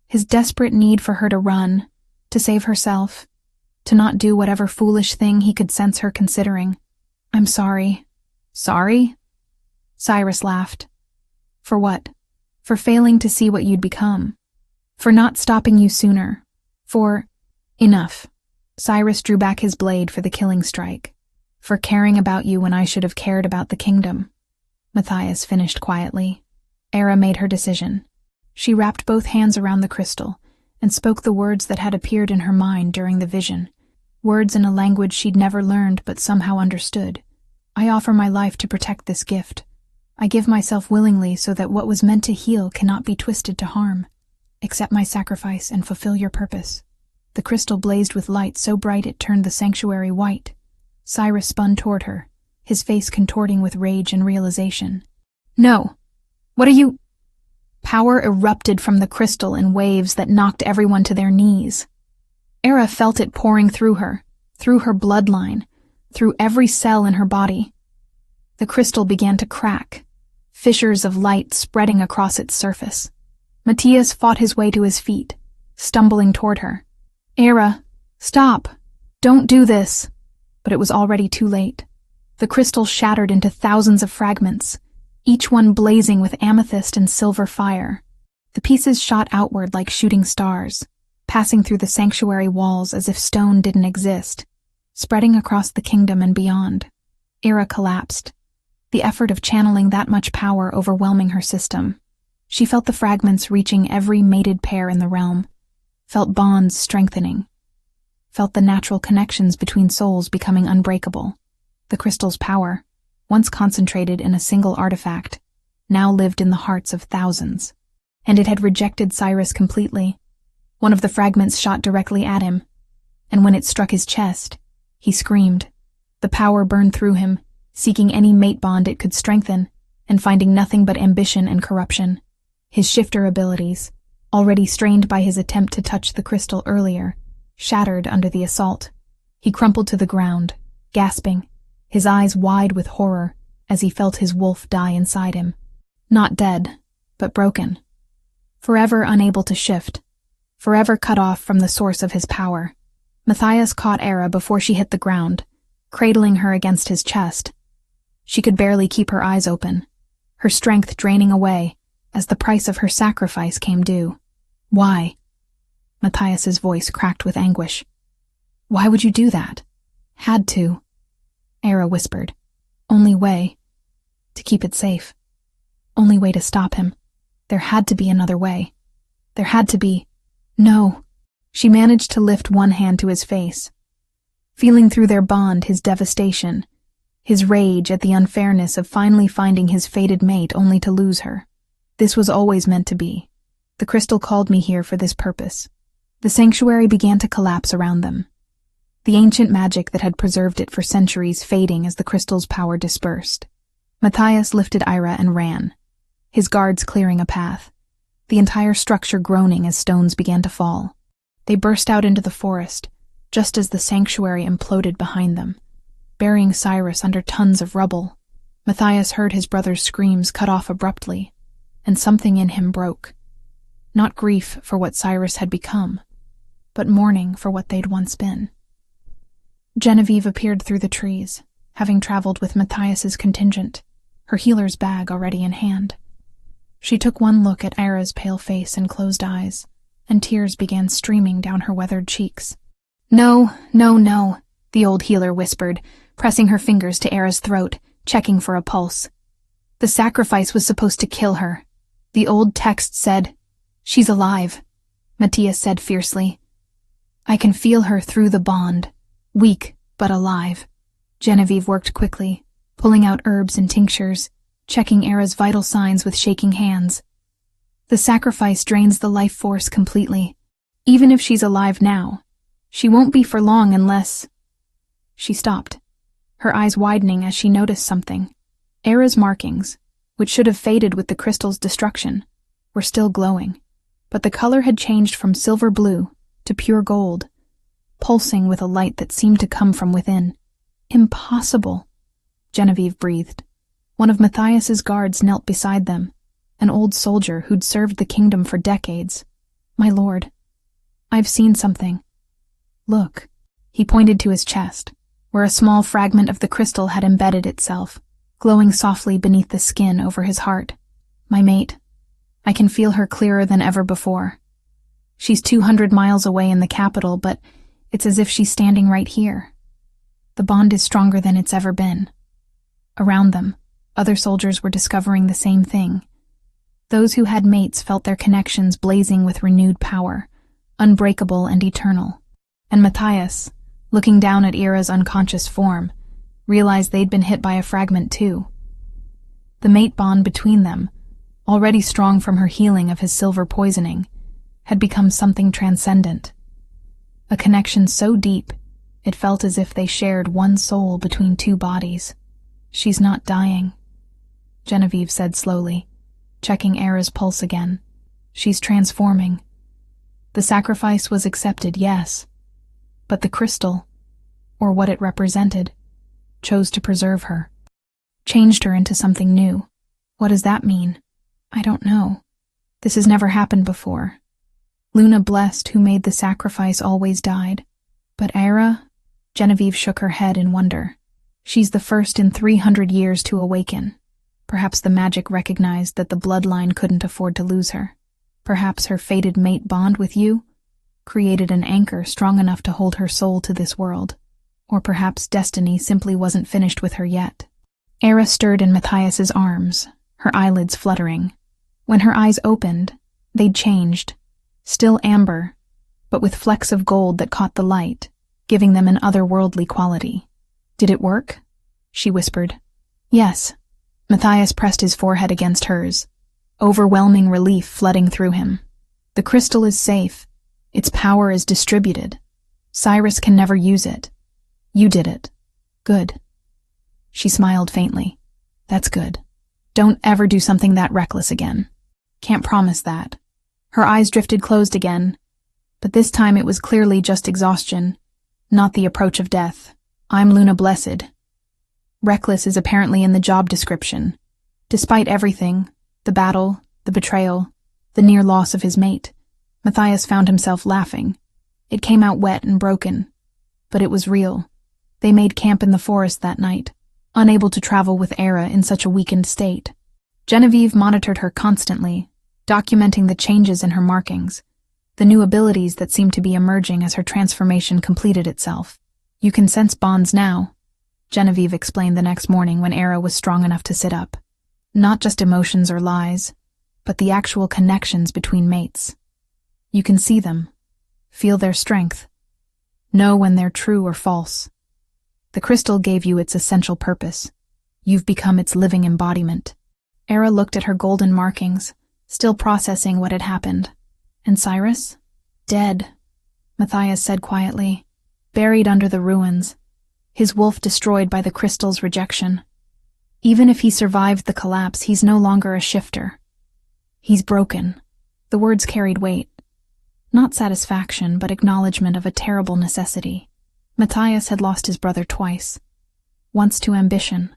his desperate need for her to run, to save herself, to not do whatever foolish thing he could sense her considering. I'm sorry. Sorry? Cyrus laughed. For what? For failing to see what you'd become. For not stopping you sooner. For... Enough. Cyrus drew back his blade for the killing strike. For caring about you when I should have cared about the kingdom. Matthias finished quietly. Era made her decision. She wrapped both hands around the crystal and spoke the words that had appeared in her mind during the vision. Words in a language she'd never learned but somehow understood. I offer my life to protect this gift. I give myself willingly so that what was meant to heal cannot be twisted to harm. Accept my sacrifice and fulfill your purpose. The crystal blazed with light so bright it turned the sanctuary white. Cyrus spun toward her, his face contorting with rage and realization. No! What are you— Power erupted from the crystal in waves that knocked everyone to their knees. Era felt it pouring through her bloodline, through every cell in her body. The crystal began to crack, fissures of light spreading across its surface. Matthias fought his way to his feet, stumbling toward her. Era, stop! Don't do this! But it was already too late. The crystal shattered into thousands of fragments, each one blazing with amethyst and silver fire. The pieces shot outward like shooting stars, passing through the sanctuary walls as if stone didn't exist, spreading across the kingdom and beyond. Era collapsed, the effort of channeling that much power overwhelming her system. She felt the fragments reaching every mated pair in the realm, felt bonds strengthening, felt the natural connections between souls becoming unbreakable. The crystal's power, once concentrated in a single artifact, now lived in the hearts of thousands. And it had rejected Cyrus completely. One of the fragments shot directly at him, and when it struck his chest, he screamed. The power burned through him, seeking any mate bond it could strengthen, and finding nothing but ambition and corruption. His shifter abilities, already strained by his attempt to touch the crystal earlier, shattered under the assault. He crumpled to the ground, gasping, his eyes wide with horror as he felt his wolf die inside him. Not dead, but broken. Forever unable to shift, forever cut off from the source of his power. Matthias caught Era before she hit the ground, cradling her against his chest. She could barely keep her eyes open, her strength draining away as the price of her sacrifice came due. Why? Matthias's voice cracked with anguish. Why would you do that? Had to. Era whispered. Only way. To keep it safe. Only way to stop him. There had to be another way. There had to be. No. She managed to lift one hand to his face. Feeling through their bond his devastation, his rage at the unfairness of finally finding his fated mate only to lose her. This was always meant to be. The crystal called me here for this purpose. The sanctuary began to collapse around them, the ancient magic that had preserved it for centuries fading as the crystal's power dispersed. Matthias lifted Ira and ran, his guards clearing a path, the entire structure groaning as stones began to fall. They burst out into the forest, just as the sanctuary imploded behind them, burying Cyrus under tons of rubble. Matthias heard his brother's screams cut off abruptly, and something in him broke. Not grief for what Cyrus had become, but mourning for what they'd once been. Genevieve appeared through the trees, having traveled with Matthias's contingent, her healer's bag already in hand. She took one look at Ira's pale face and closed eyes, and tears began streaming down her weathered cheeks. No, no, no, the old healer whispered, pressing her fingers to Ira's throat, checking for a pulse. The sacrifice was supposed to kill her. The old text said, "She's alive," Matthias said fiercely. "I can feel her through the bond, weak but alive." Genevieve worked quickly, pulling out herbs and tinctures, checking Era's vital signs with shaking hands. The sacrifice drains the life force completely. Even if she's alive now, she won't be for long unless... She stopped, her eyes widening as she noticed something. Era's markings, which should have faded with the crystal's destruction, were still glowing, but the color had changed from silver blue to pure gold, pulsing with a light that seemed to come from within. Impossible, Genevieve breathed. One of Matthias's guards knelt beside them, an old soldier who'd served the kingdom for decades. My lord, I've seen something. Look. He pointed to his chest, where a small fragment of the crystal had embedded itself, glowing softly beneath the skin over his heart. My mate. I can feel her clearer than ever before. She's 200 miles away in the capital, but it's as if she's standing right here. The bond is stronger than it's ever been. Around them, other soldiers were discovering the same thing. Those who had mates felt their connections blazing with renewed power, unbreakable and eternal. And Matthias, looking down at Era's unconscious form, realized they'd been hit by a fragment too. The mate bond between them, already strong from her healing of his silver poisoning, had become something transcendent. A connection so deep, it felt as if they shared one soul between two bodies. She's not dying, Genevieve said slowly, checking Era's pulse again. She's transforming. The sacrifice was accepted, yes, but the crystal, or what it represented, chose to preserve her, changed her into something new. What does that mean? I don't know. This has never happened before. Luna blessed who made the sacrifice always died. But Era? Genevieve shook her head in wonder. She's the first in 300 years to awaken. Perhaps the magic recognized that the bloodline couldn't afford to lose her. Perhaps her fated mate bond with you created an anchor strong enough to hold her soul to this world. Or perhaps destiny simply wasn't finished with her yet. Era stirred in Matthias's arms, her eyelids fluttering. When her eyes opened, they'd changed. Still amber, but with flecks of gold that caught the light, giving them an otherworldly quality. Did it work? She whispered. Yes. Matthias pressed his forehead against hers, overwhelming relief flooding through him. The crystal is safe. Its power is distributed. Cyrus can never use it. You did it. Good. She smiled faintly. That's good. Don't ever do something that reckless again. Can't promise that. Her eyes drifted closed again, but this time it was clearly just exhaustion, not the approach of death. I'm Luna Blessed. Reckless is apparently in the job description. Despite everything, the battle, the betrayal, the near loss of his mate, Matthias found himself laughing. It came out wet and broken, but it was real. They made camp in the forest that night, unable to travel with Era in such a weakened state. Genevieve monitored her constantly, documenting the changes in her markings, the new abilities that seemed to be emerging as her transformation completed itself. You can sense bonds now, Genevieve explained the next morning when Era was strong enough to sit up. Not just emotions or lies, but the actual connections between mates. You can see them, feel their strength, know when they're true or false. The crystal gave you its essential purpose. You've become its living embodiment. Era looked at her golden markings, still processing what had happened. And Cyrus? Dead, Matthias said quietly, buried under the ruins, his wolf destroyed by the crystal's rejection. Even if he survived the collapse, he's no longer a shifter. He's broken. The words carried weight. Not satisfaction, but acknowledgement of a terrible necessity. Matthias had lost his brother twice. Once to ambition,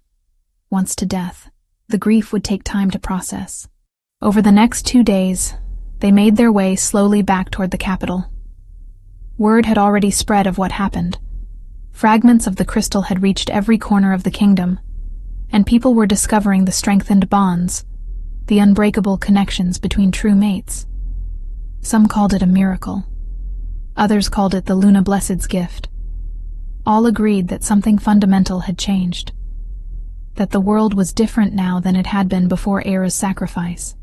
once to death. The grief would take time to process. Over the next 2 days, they made their way slowly back toward the capital. Word had already spread of what happened. Fragments of the crystal had reached every corner of the kingdom, and people were discovering the strengthened bonds, the unbreakable connections between true mates. Some called it a miracle. Others called it the Luna Blessed's gift. All agreed that something fundamental had changed, that the world was different now than it had been before Era's sacrifice.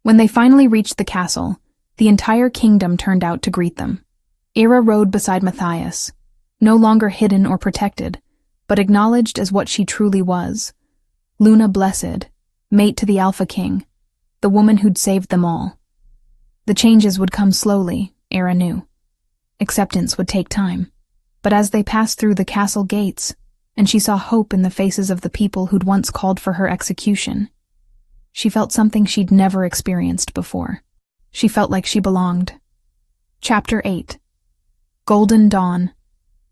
When they finally reached the castle, the entire kingdom turned out to greet them. Era rode beside Matthias, no longer hidden or protected, but acknowledged as what she truly was. Luna Blessed, mate to the Alpha King, the woman who'd saved them all. The changes would come slowly, Era knew. Acceptance would take time. But as they passed through the castle gates, and she saw hope in the faces of the people who'd once called for her execution, she felt something she'd never experienced before. She felt like she belonged. Chapter 8. Golden Dawn.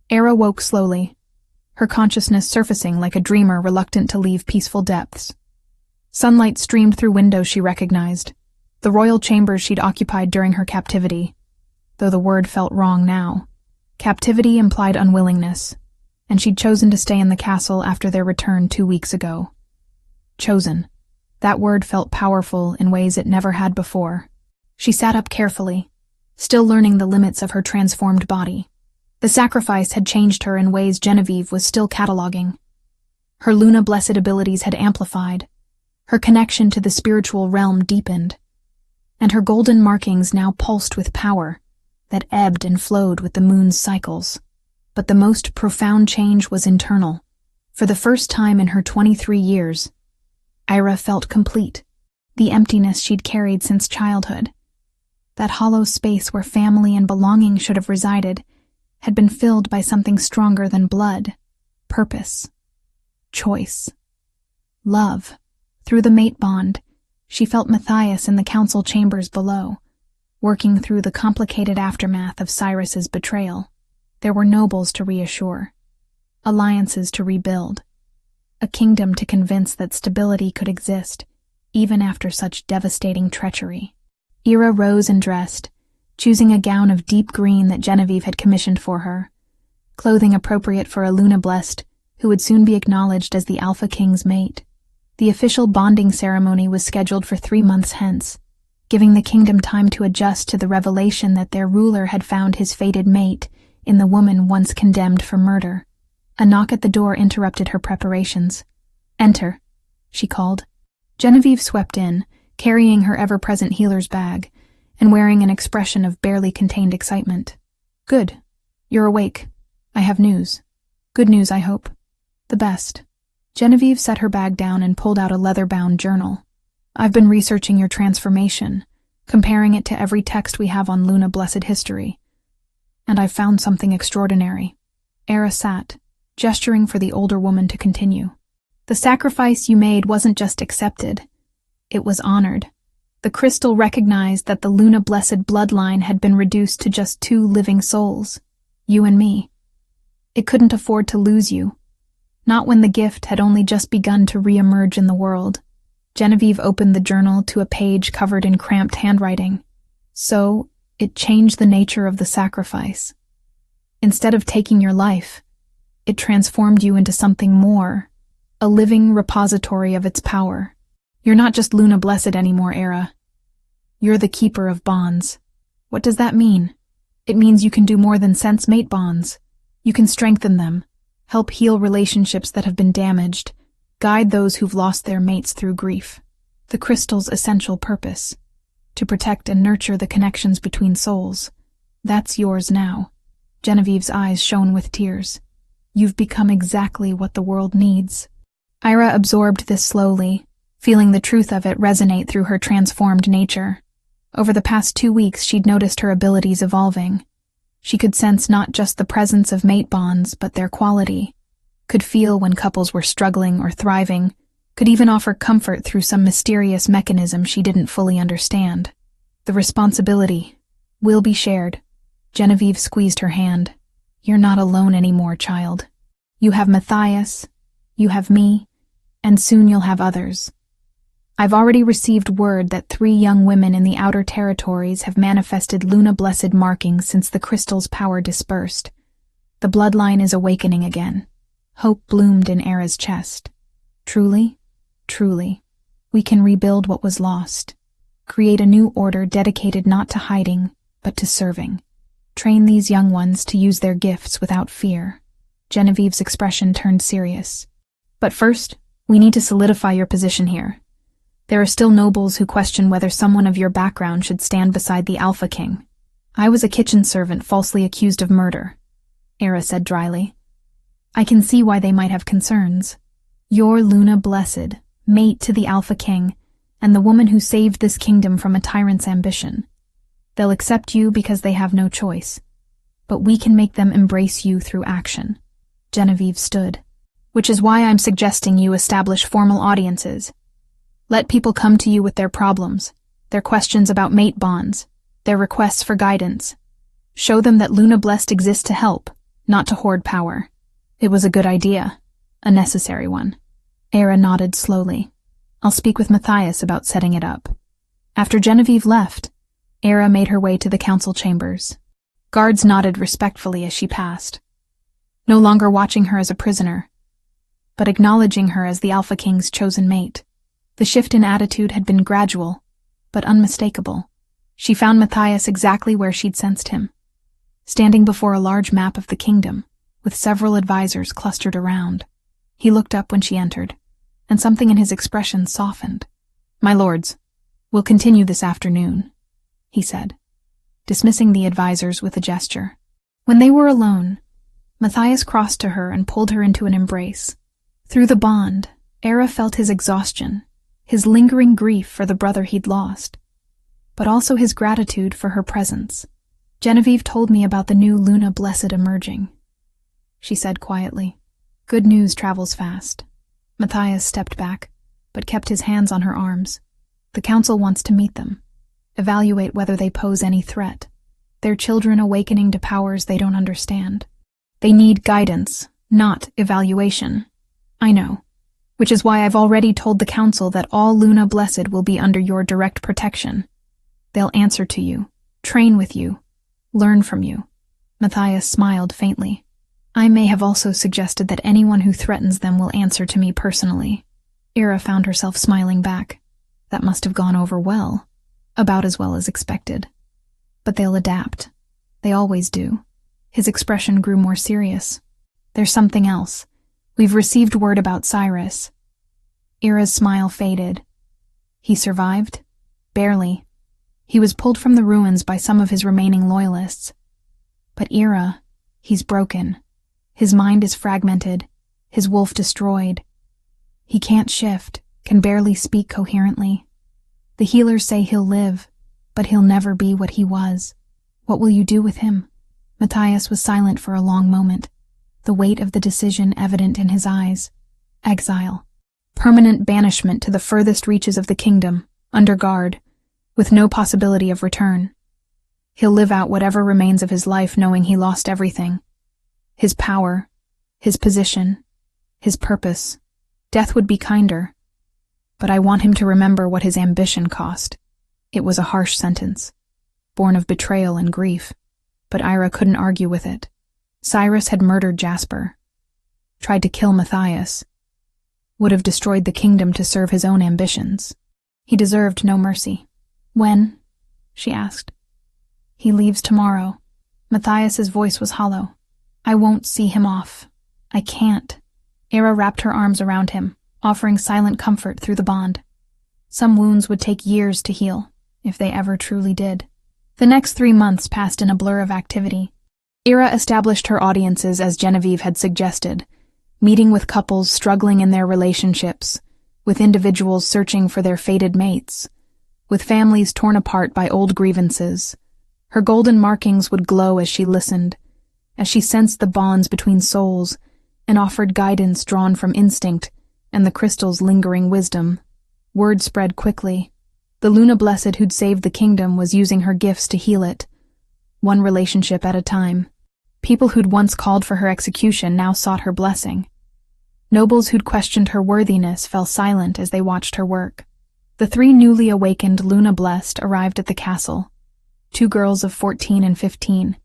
Era woke slowly, her consciousness surfacing like a dreamer reluctant to leave peaceful depths. Sunlight streamed through windows she recognized, the royal chambers she'd occupied during her captivity. Though the word felt wrong now. Captivity implied unwillingness, and she'd chosen to stay in the castle after their return 2 weeks ago. Chosen. That word felt powerful in ways it never had before. She sat up carefully, still learning the limits of her transformed body. The sacrifice had changed her in ways Genevieve was still cataloging. Her Luna-blessed abilities had amplified, her connection to the spiritual realm deepened, and her golden markings now pulsed with power that ebbed and flowed with the moon's cycles. But the most profound change was internal. For the first time in her 23 years, Ira felt complete. The emptiness she'd carried since childhood, that hollow space where family and belonging should have resided, had been filled by something stronger than blood, purpose, choice, love. Through the mate bond, she felt Matthias in the council chambers below, working through the complicated aftermath of Cyrus's betrayal. There were nobles to reassure, alliances to rebuild, a kingdom to convince that stability could exist, even after such devastating treachery. Ira rose and dressed, choosing a gown of deep green that Genevieve had commissioned for her, clothing appropriate for a Luna-blessed who would soon be acknowledged as the Alpha King's mate. The official bonding ceremony was scheduled for 3 months hence, giving the kingdom time to adjust to the revelation that their ruler had found his fated mate in the woman once condemned for murder. A knock at the door interrupted her preparations. "Enter," she called. Genevieve swept in, carrying her ever-present healer's bag, and wearing an expression of barely contained excitement. "Good. You're awake. I have news. Good news, I hope. The best." Genevieve set her bag down and pulled out a leather-bound journal. "I've been researching your transformation, comparing it to every text we have on Luna-blessed history. And I've found something extraordinary." Era sat, gesturing for the older woman to continue. "The sacrifice you made wasn't just accepted. It was honored. The crystal recognized that the Luna-blessed bloodline had been reduced to just 2 living souls, you and me. It couldn't afford to lose you, not when the gift had only just begun to re-emerge in the world." Genevieve opened the journal to a page covered in cramped handwriting. "So, it changed the nature of the sacrifice. Instead of taking your life, it transformed you into something more, a living repository of its power. You're not just Luna-blessed anymore, Era. You're the keeper of bonds." "What does that mean?" "It means you can do more than sense mate bonds. You can strengthen them, help heal relationships that have been damaged, guide those who've lost their mates through grief. The crystal's essential purpose, to protect and nurture the connections between souls. That's yours now." Genevieve's eyes shone with tears. "You've become exactly what the world needs." Ira absorbed this slowly, feeling the truth of it resonate through her transformed nature. Over the past 2 weeks, she'd noticed her abilities evolving. She could sense not just the presence of mate bonds, but their quality, could feel when couples were struggling or thriving, could even offer comfort through some mysterious mechanism she didn't fully understand. "The responsibility will be shared." Genevieve squeezed her hand. "You're not alone anymore, child. You have Matthias, you have me, and soon you'll have others. I've already received word that 3 young women in the outer territories have manifested Luna-blessed markings since the crystal's power dispersed. The bloodline is awakening again." Hope bloomed in Era's chest. "Truly, truly, we can rebuild what was lost, create a new order dedicated not to hiding, but to serving. Train these young ones to use their gifts without fear." Genevieve's expression turned serious. "But first, we need to solidify your position here. There are still nobles who question whether someone of your background should stand beside the Alpha King." "I was a kitchen servant falsely accused of murder," Era said dryly. "I can see why they might have concerns. You're Luna-blessed, mate to the Alpha King, and the woman who saved this kingdom from a tyrant's ambition. They'll accept you because they have no choice, but we can make them embrace you through action." Genevieve stood. "Which is why I'm suggesting you establish formal audiences. Let people come to you with their problems, their questions about mate bonds, their requests for guidance. Show them that Luna Blessed exists to help, not to hoard power." It was a good idea, a necessary one. Era nodded slowly. "I'll speak with Matthias about setting it up." After Genevieve left, Era made her way to the council chambers. Guards nodded respectfully as she passed, no longer watching her as a prisoner, but acknowledging her as the Alpha King's chosen mate. The shift in attitude had been gradual, but unmistakable. She found Matthias exactly where she'd sensed him, standing before a large map of the kingdom, with several advisors clustered around. He looked up when she entered, and something in his expression softened. "My lords, we'll continue this afternoon," he said, dismissing the advisors with a gesture. When they were alone, Matthias crossed to her and pulled her into an embrace. Through the bond, Era felt his exhaustion, his lingering grief for the brother he'd lost, but also his gratitude for her presence. "Genevieve told me about the new Luna Blessed emerging," she said quietly. "Good news travels fast." Matthias stepped back, but kept his hands on her arms. "The council wants to meet them, evaluate whether they pose any threat. They're children awakening to powers they don't understand. They need guidance, not evaluation. I know, which is why I've already told the council that all Luna Blessed will be under your direct protection. They'll answer to you, train with you, learn from you." Matthias smiled faintly. "I may have also suggested that anyone who threatens them will answer to me personally." Era found herself smiling back. That must have gone over well, about as well as expected. "But they'll adapt. They always do." His expression grew more serious. "There's something else. We've received word about Cyrus." Era's smile faded. "He survived?" "Barely. He was pulled from the ruins by some of his remaining loyalists. But Era, he's broken. His mind is fragmented, his wolf destroyed. He can't shift, can barely speak coherently. The healers say he'll live, but he'll never be what he was. What will you do with him?" Matthias was silent for a long moment, the weight of the decision evident in his eyes. "Exile. Permanent banishment to the furthest reaches of the kingdom, under guard, with no possibility of return. He'll live out whatever remains of his life knowing he lost everything. His power, his position, his purpose. Death would be kinder, but I want him to remember what his ambition cost." It was a harsh sentence, born of betrayal and grief, but Ira couldn't argue with it. Cyrus had murdered Jasper, tried to kill Matthias, would have destroyed the kingdom to serve his own ambitions. He deserved no mercy. "When?" she asked. "He leaves tomorrow." Matthias's voice was hollow. "I won't see him off. I can't." Era wrapped her arms around him, offering silent comfort through the bond. Some wounds would take years to heal, if they ever truly did. The next 3 months passed in a blur of activity. Era established her audiences as Genevieve had suggested, meeting with couples struggling in their relationships, with individuals searching for their fated mates, with families torn apart by old grievances. Her golden markings would glow as she listened, as she sensed the bonds between souls and offered guidance drawn from instinct and the crystal's lingering wisdom. Word spread quickly. The Luna Blessed who'd saved the kingdom was using her gifts to heal it, one relationship at a time. People who'd once called for her execution now sought her blessing. Nobles who'd questioned her worthiness fell silent as they watched her work. The 3 newly awakened Luna Blessed arrived at the castle, 2 girls of 14 and 15,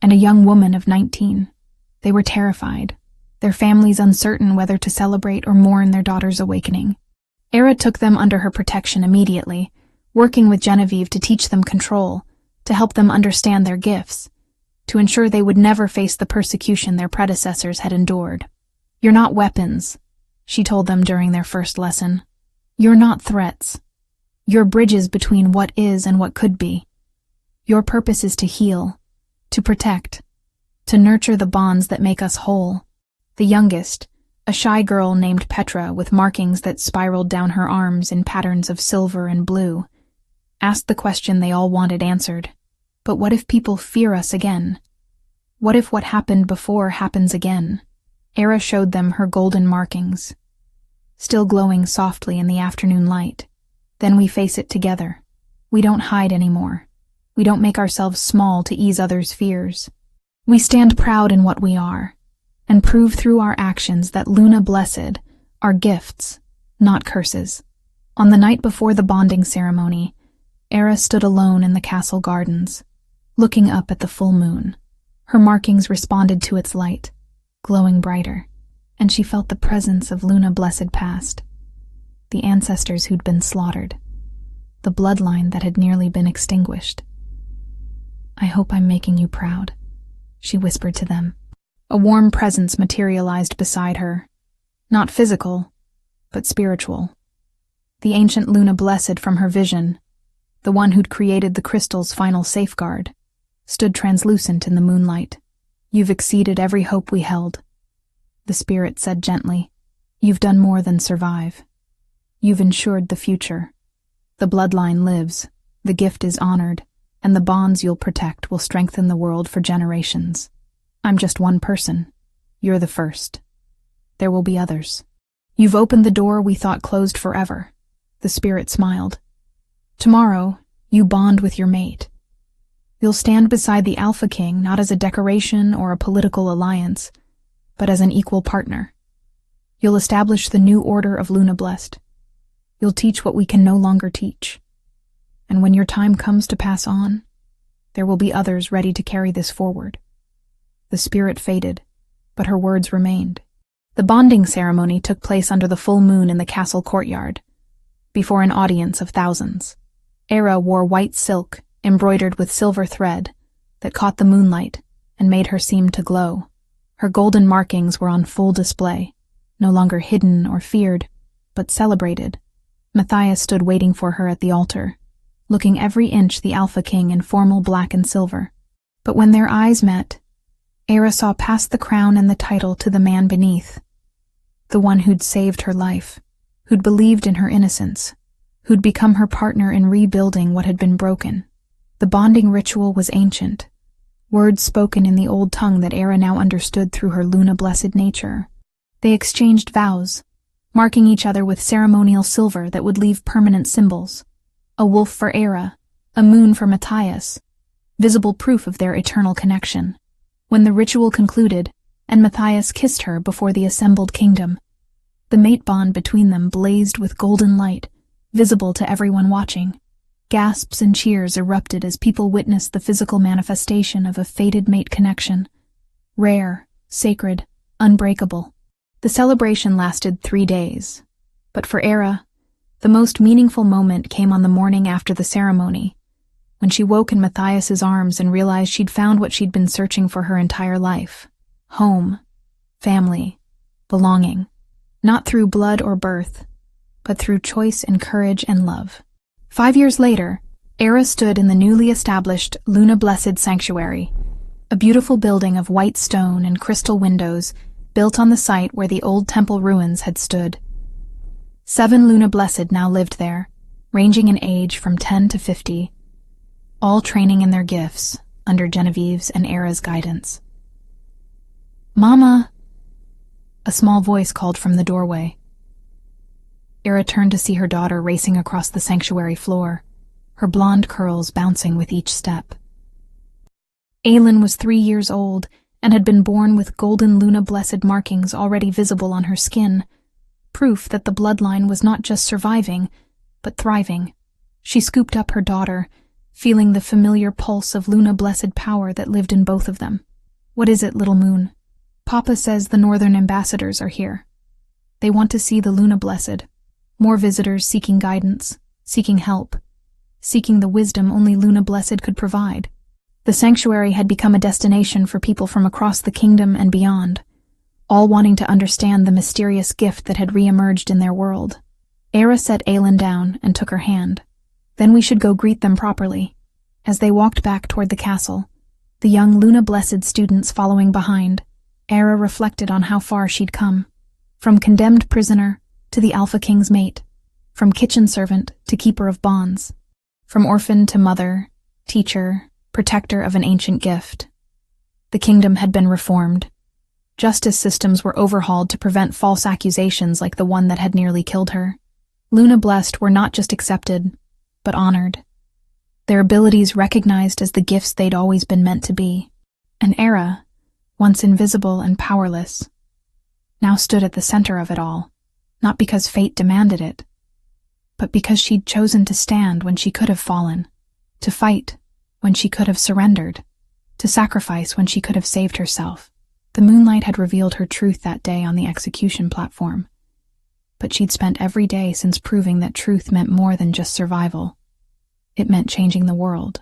and a young woman of 19. They were terrified, their families uncertain whether to celebrate or mourn their daughter's awakening. Era took them under her protection immediately, working with Genevieve to teach them control, to help them understand their gifts, to ensure they would never face the persecution their predecessors had endured. "You're not weapons," she told them during their first lesson. "You're not threats. You're bridges between what is and what could be. Your purpose is to heal, to protect, to nurture the bonds that make us whole." The youngest, A shy girl named Petra, with markings that spiraled down her arms in patterns of silver and blue, asked the question they all wanted answered. But what if people fear us again? What if what happened before happens again? Era showed them her golden markings, still glowing softly in the afternoon light. Then we face it together. We don't hide anymore. We don't make ourselves small to ease others' fears. We stand proud in what we are, and prove through our actions that Luna Blessed are gifts, not curses. On the night before the bonding ceremony, Era stood alone in the castle gardens, looking up at the full moon. Her markings responded to its light, glowing brighter, and she felt the presence of Luna Blessed past, the ancestors who'd been slaughtered, the bloodline that had nearly been extinguished. "I hope I'm making you proud," she whispered to them. A warm presence materialized beside her, not physical, but spiritual. The ancient Luna Blessed from her vision, the one who'd created the crystal's final safeguard, stood translucent in the moonlight. "You've exceeded every hope we held," the spirit said gently. "You've done more than survive. You've ensured the future. The bloodline lives, the gift is honored, and the bonds you'll protect will strengthen the world for generations. I'm just one person. You're the first. There will be others. You've opened the door we thought closed forever," the spirit smiled. "Tomorrow, you bond with your mate. You'll stand beside the Alpha King not as a decoration or a political alliance, but as an equal partner. You'll establish the new order of Luna Blessed. You'll teach what we can no longer teach. And when your time comes to pass on, there will be others ready to carry this forward." The spirit faded, but her words remained. The bonding ceremony took place under the full moon in the castle courtyard, before an audience of thousands. Era wore white silk embroidered with silver thread that caught the moonlight and made her seem to glow. Her golden markings were on full display, no longer hidden or feared, but celebrated. Matthias stood waiting for her at the altar, looking every inch the Alpha King in formal black and silver. But when their eyes met, Era saw past the crown and the title to the man beneath, the one who'd saved her life, who'd believed in her innocence, who'd become her partner in rebuilding what had been broken. The bonding ritual was ancient, words spoken in the old tongue that Era now understood through her Luna Blessed nature. They exchanged vows, marking each other with ceremonial silver that would leave permanent symbols. A wolf for Era, a moon for Matthias, visible proof of their eternal connection. When the ritual concluded, and Matthias kissed her before the assembled kingdom, the mate bond between them blazed with golden light, visible to everyone watching. Gasps and cheers erupted as people witnessed the physical manifestation of a fated mate connection. Rare, sacred, unbreakable. The celebration lasted 3 days, but for Era, the most meaningful moment came on the morning after the ceremony, when she woke in Matthias's arms and realized she'd found what she'd been searching for her entire life. Home, family, belonging. Not through blood or birth, but through choice and courage and love. 5 years later, Era stood in the newly established Luna Blessed Sanctuary, a beautiful building of white stone and crystal windows built on the site where the old temple ruins had stood. 7 Luna Blessed now lived there, ranging in age from 10 to 50, all training in their gifts under Genevieve's and Era's guidance. "Mama!" A small voice called from the doorway. Era turned to see her daughter racing across the sanctuary floor, her blonde curls bouncing with each step. Aylin was 3 years old and had been born with golden Luna Blessed markings already visible on her skin, proof that the bloodline was not just surviving, but thriving. She scooped up her daughter, feeling the familiar pulse of Luna Blessed power that lived in both of them. "What is it, little moon?" "Papa says the northern ambassadors are here. They want to see the Luna Blessed. More visitors seeking guidance, seeking help, seeking the wisdom only Luna Blessed could provide." The sanctuary had become a destination for people from across the kingdom and beyond, all wanting to understand the mysterious gift that had re-emerged in their world. Era set Aylin down and took her hand. "Then we should go greet them properly." As they walked back toward the castle, the young Luna Blessed students following behind, Era reflected on how far she'd come. From condemned prisoner to the Alpha King's mate, from kitchen servant to keeper of bonds, from orphan to mother, teacher, protector of an ancient gift. The kingdom had been reformed. Justice systems were overhauled to prevent false accusations like the one that had nearly killed her. Luna Blessed were not just accepted, but honored. Their abilities recognized as the gifts they'd always been meant to be. An Era, once invisible and powerless, now stood at the center of it all, not because fate demanded it, but because she'd chosen to stand when she could have fallen, to fight when she could have surrendered, to sacrifice when she could have saved herself. The moonlight had revealed her truth that day on the execution platform, but she'd spent every day since proving that truth meant more than just survival. It meant changing the world.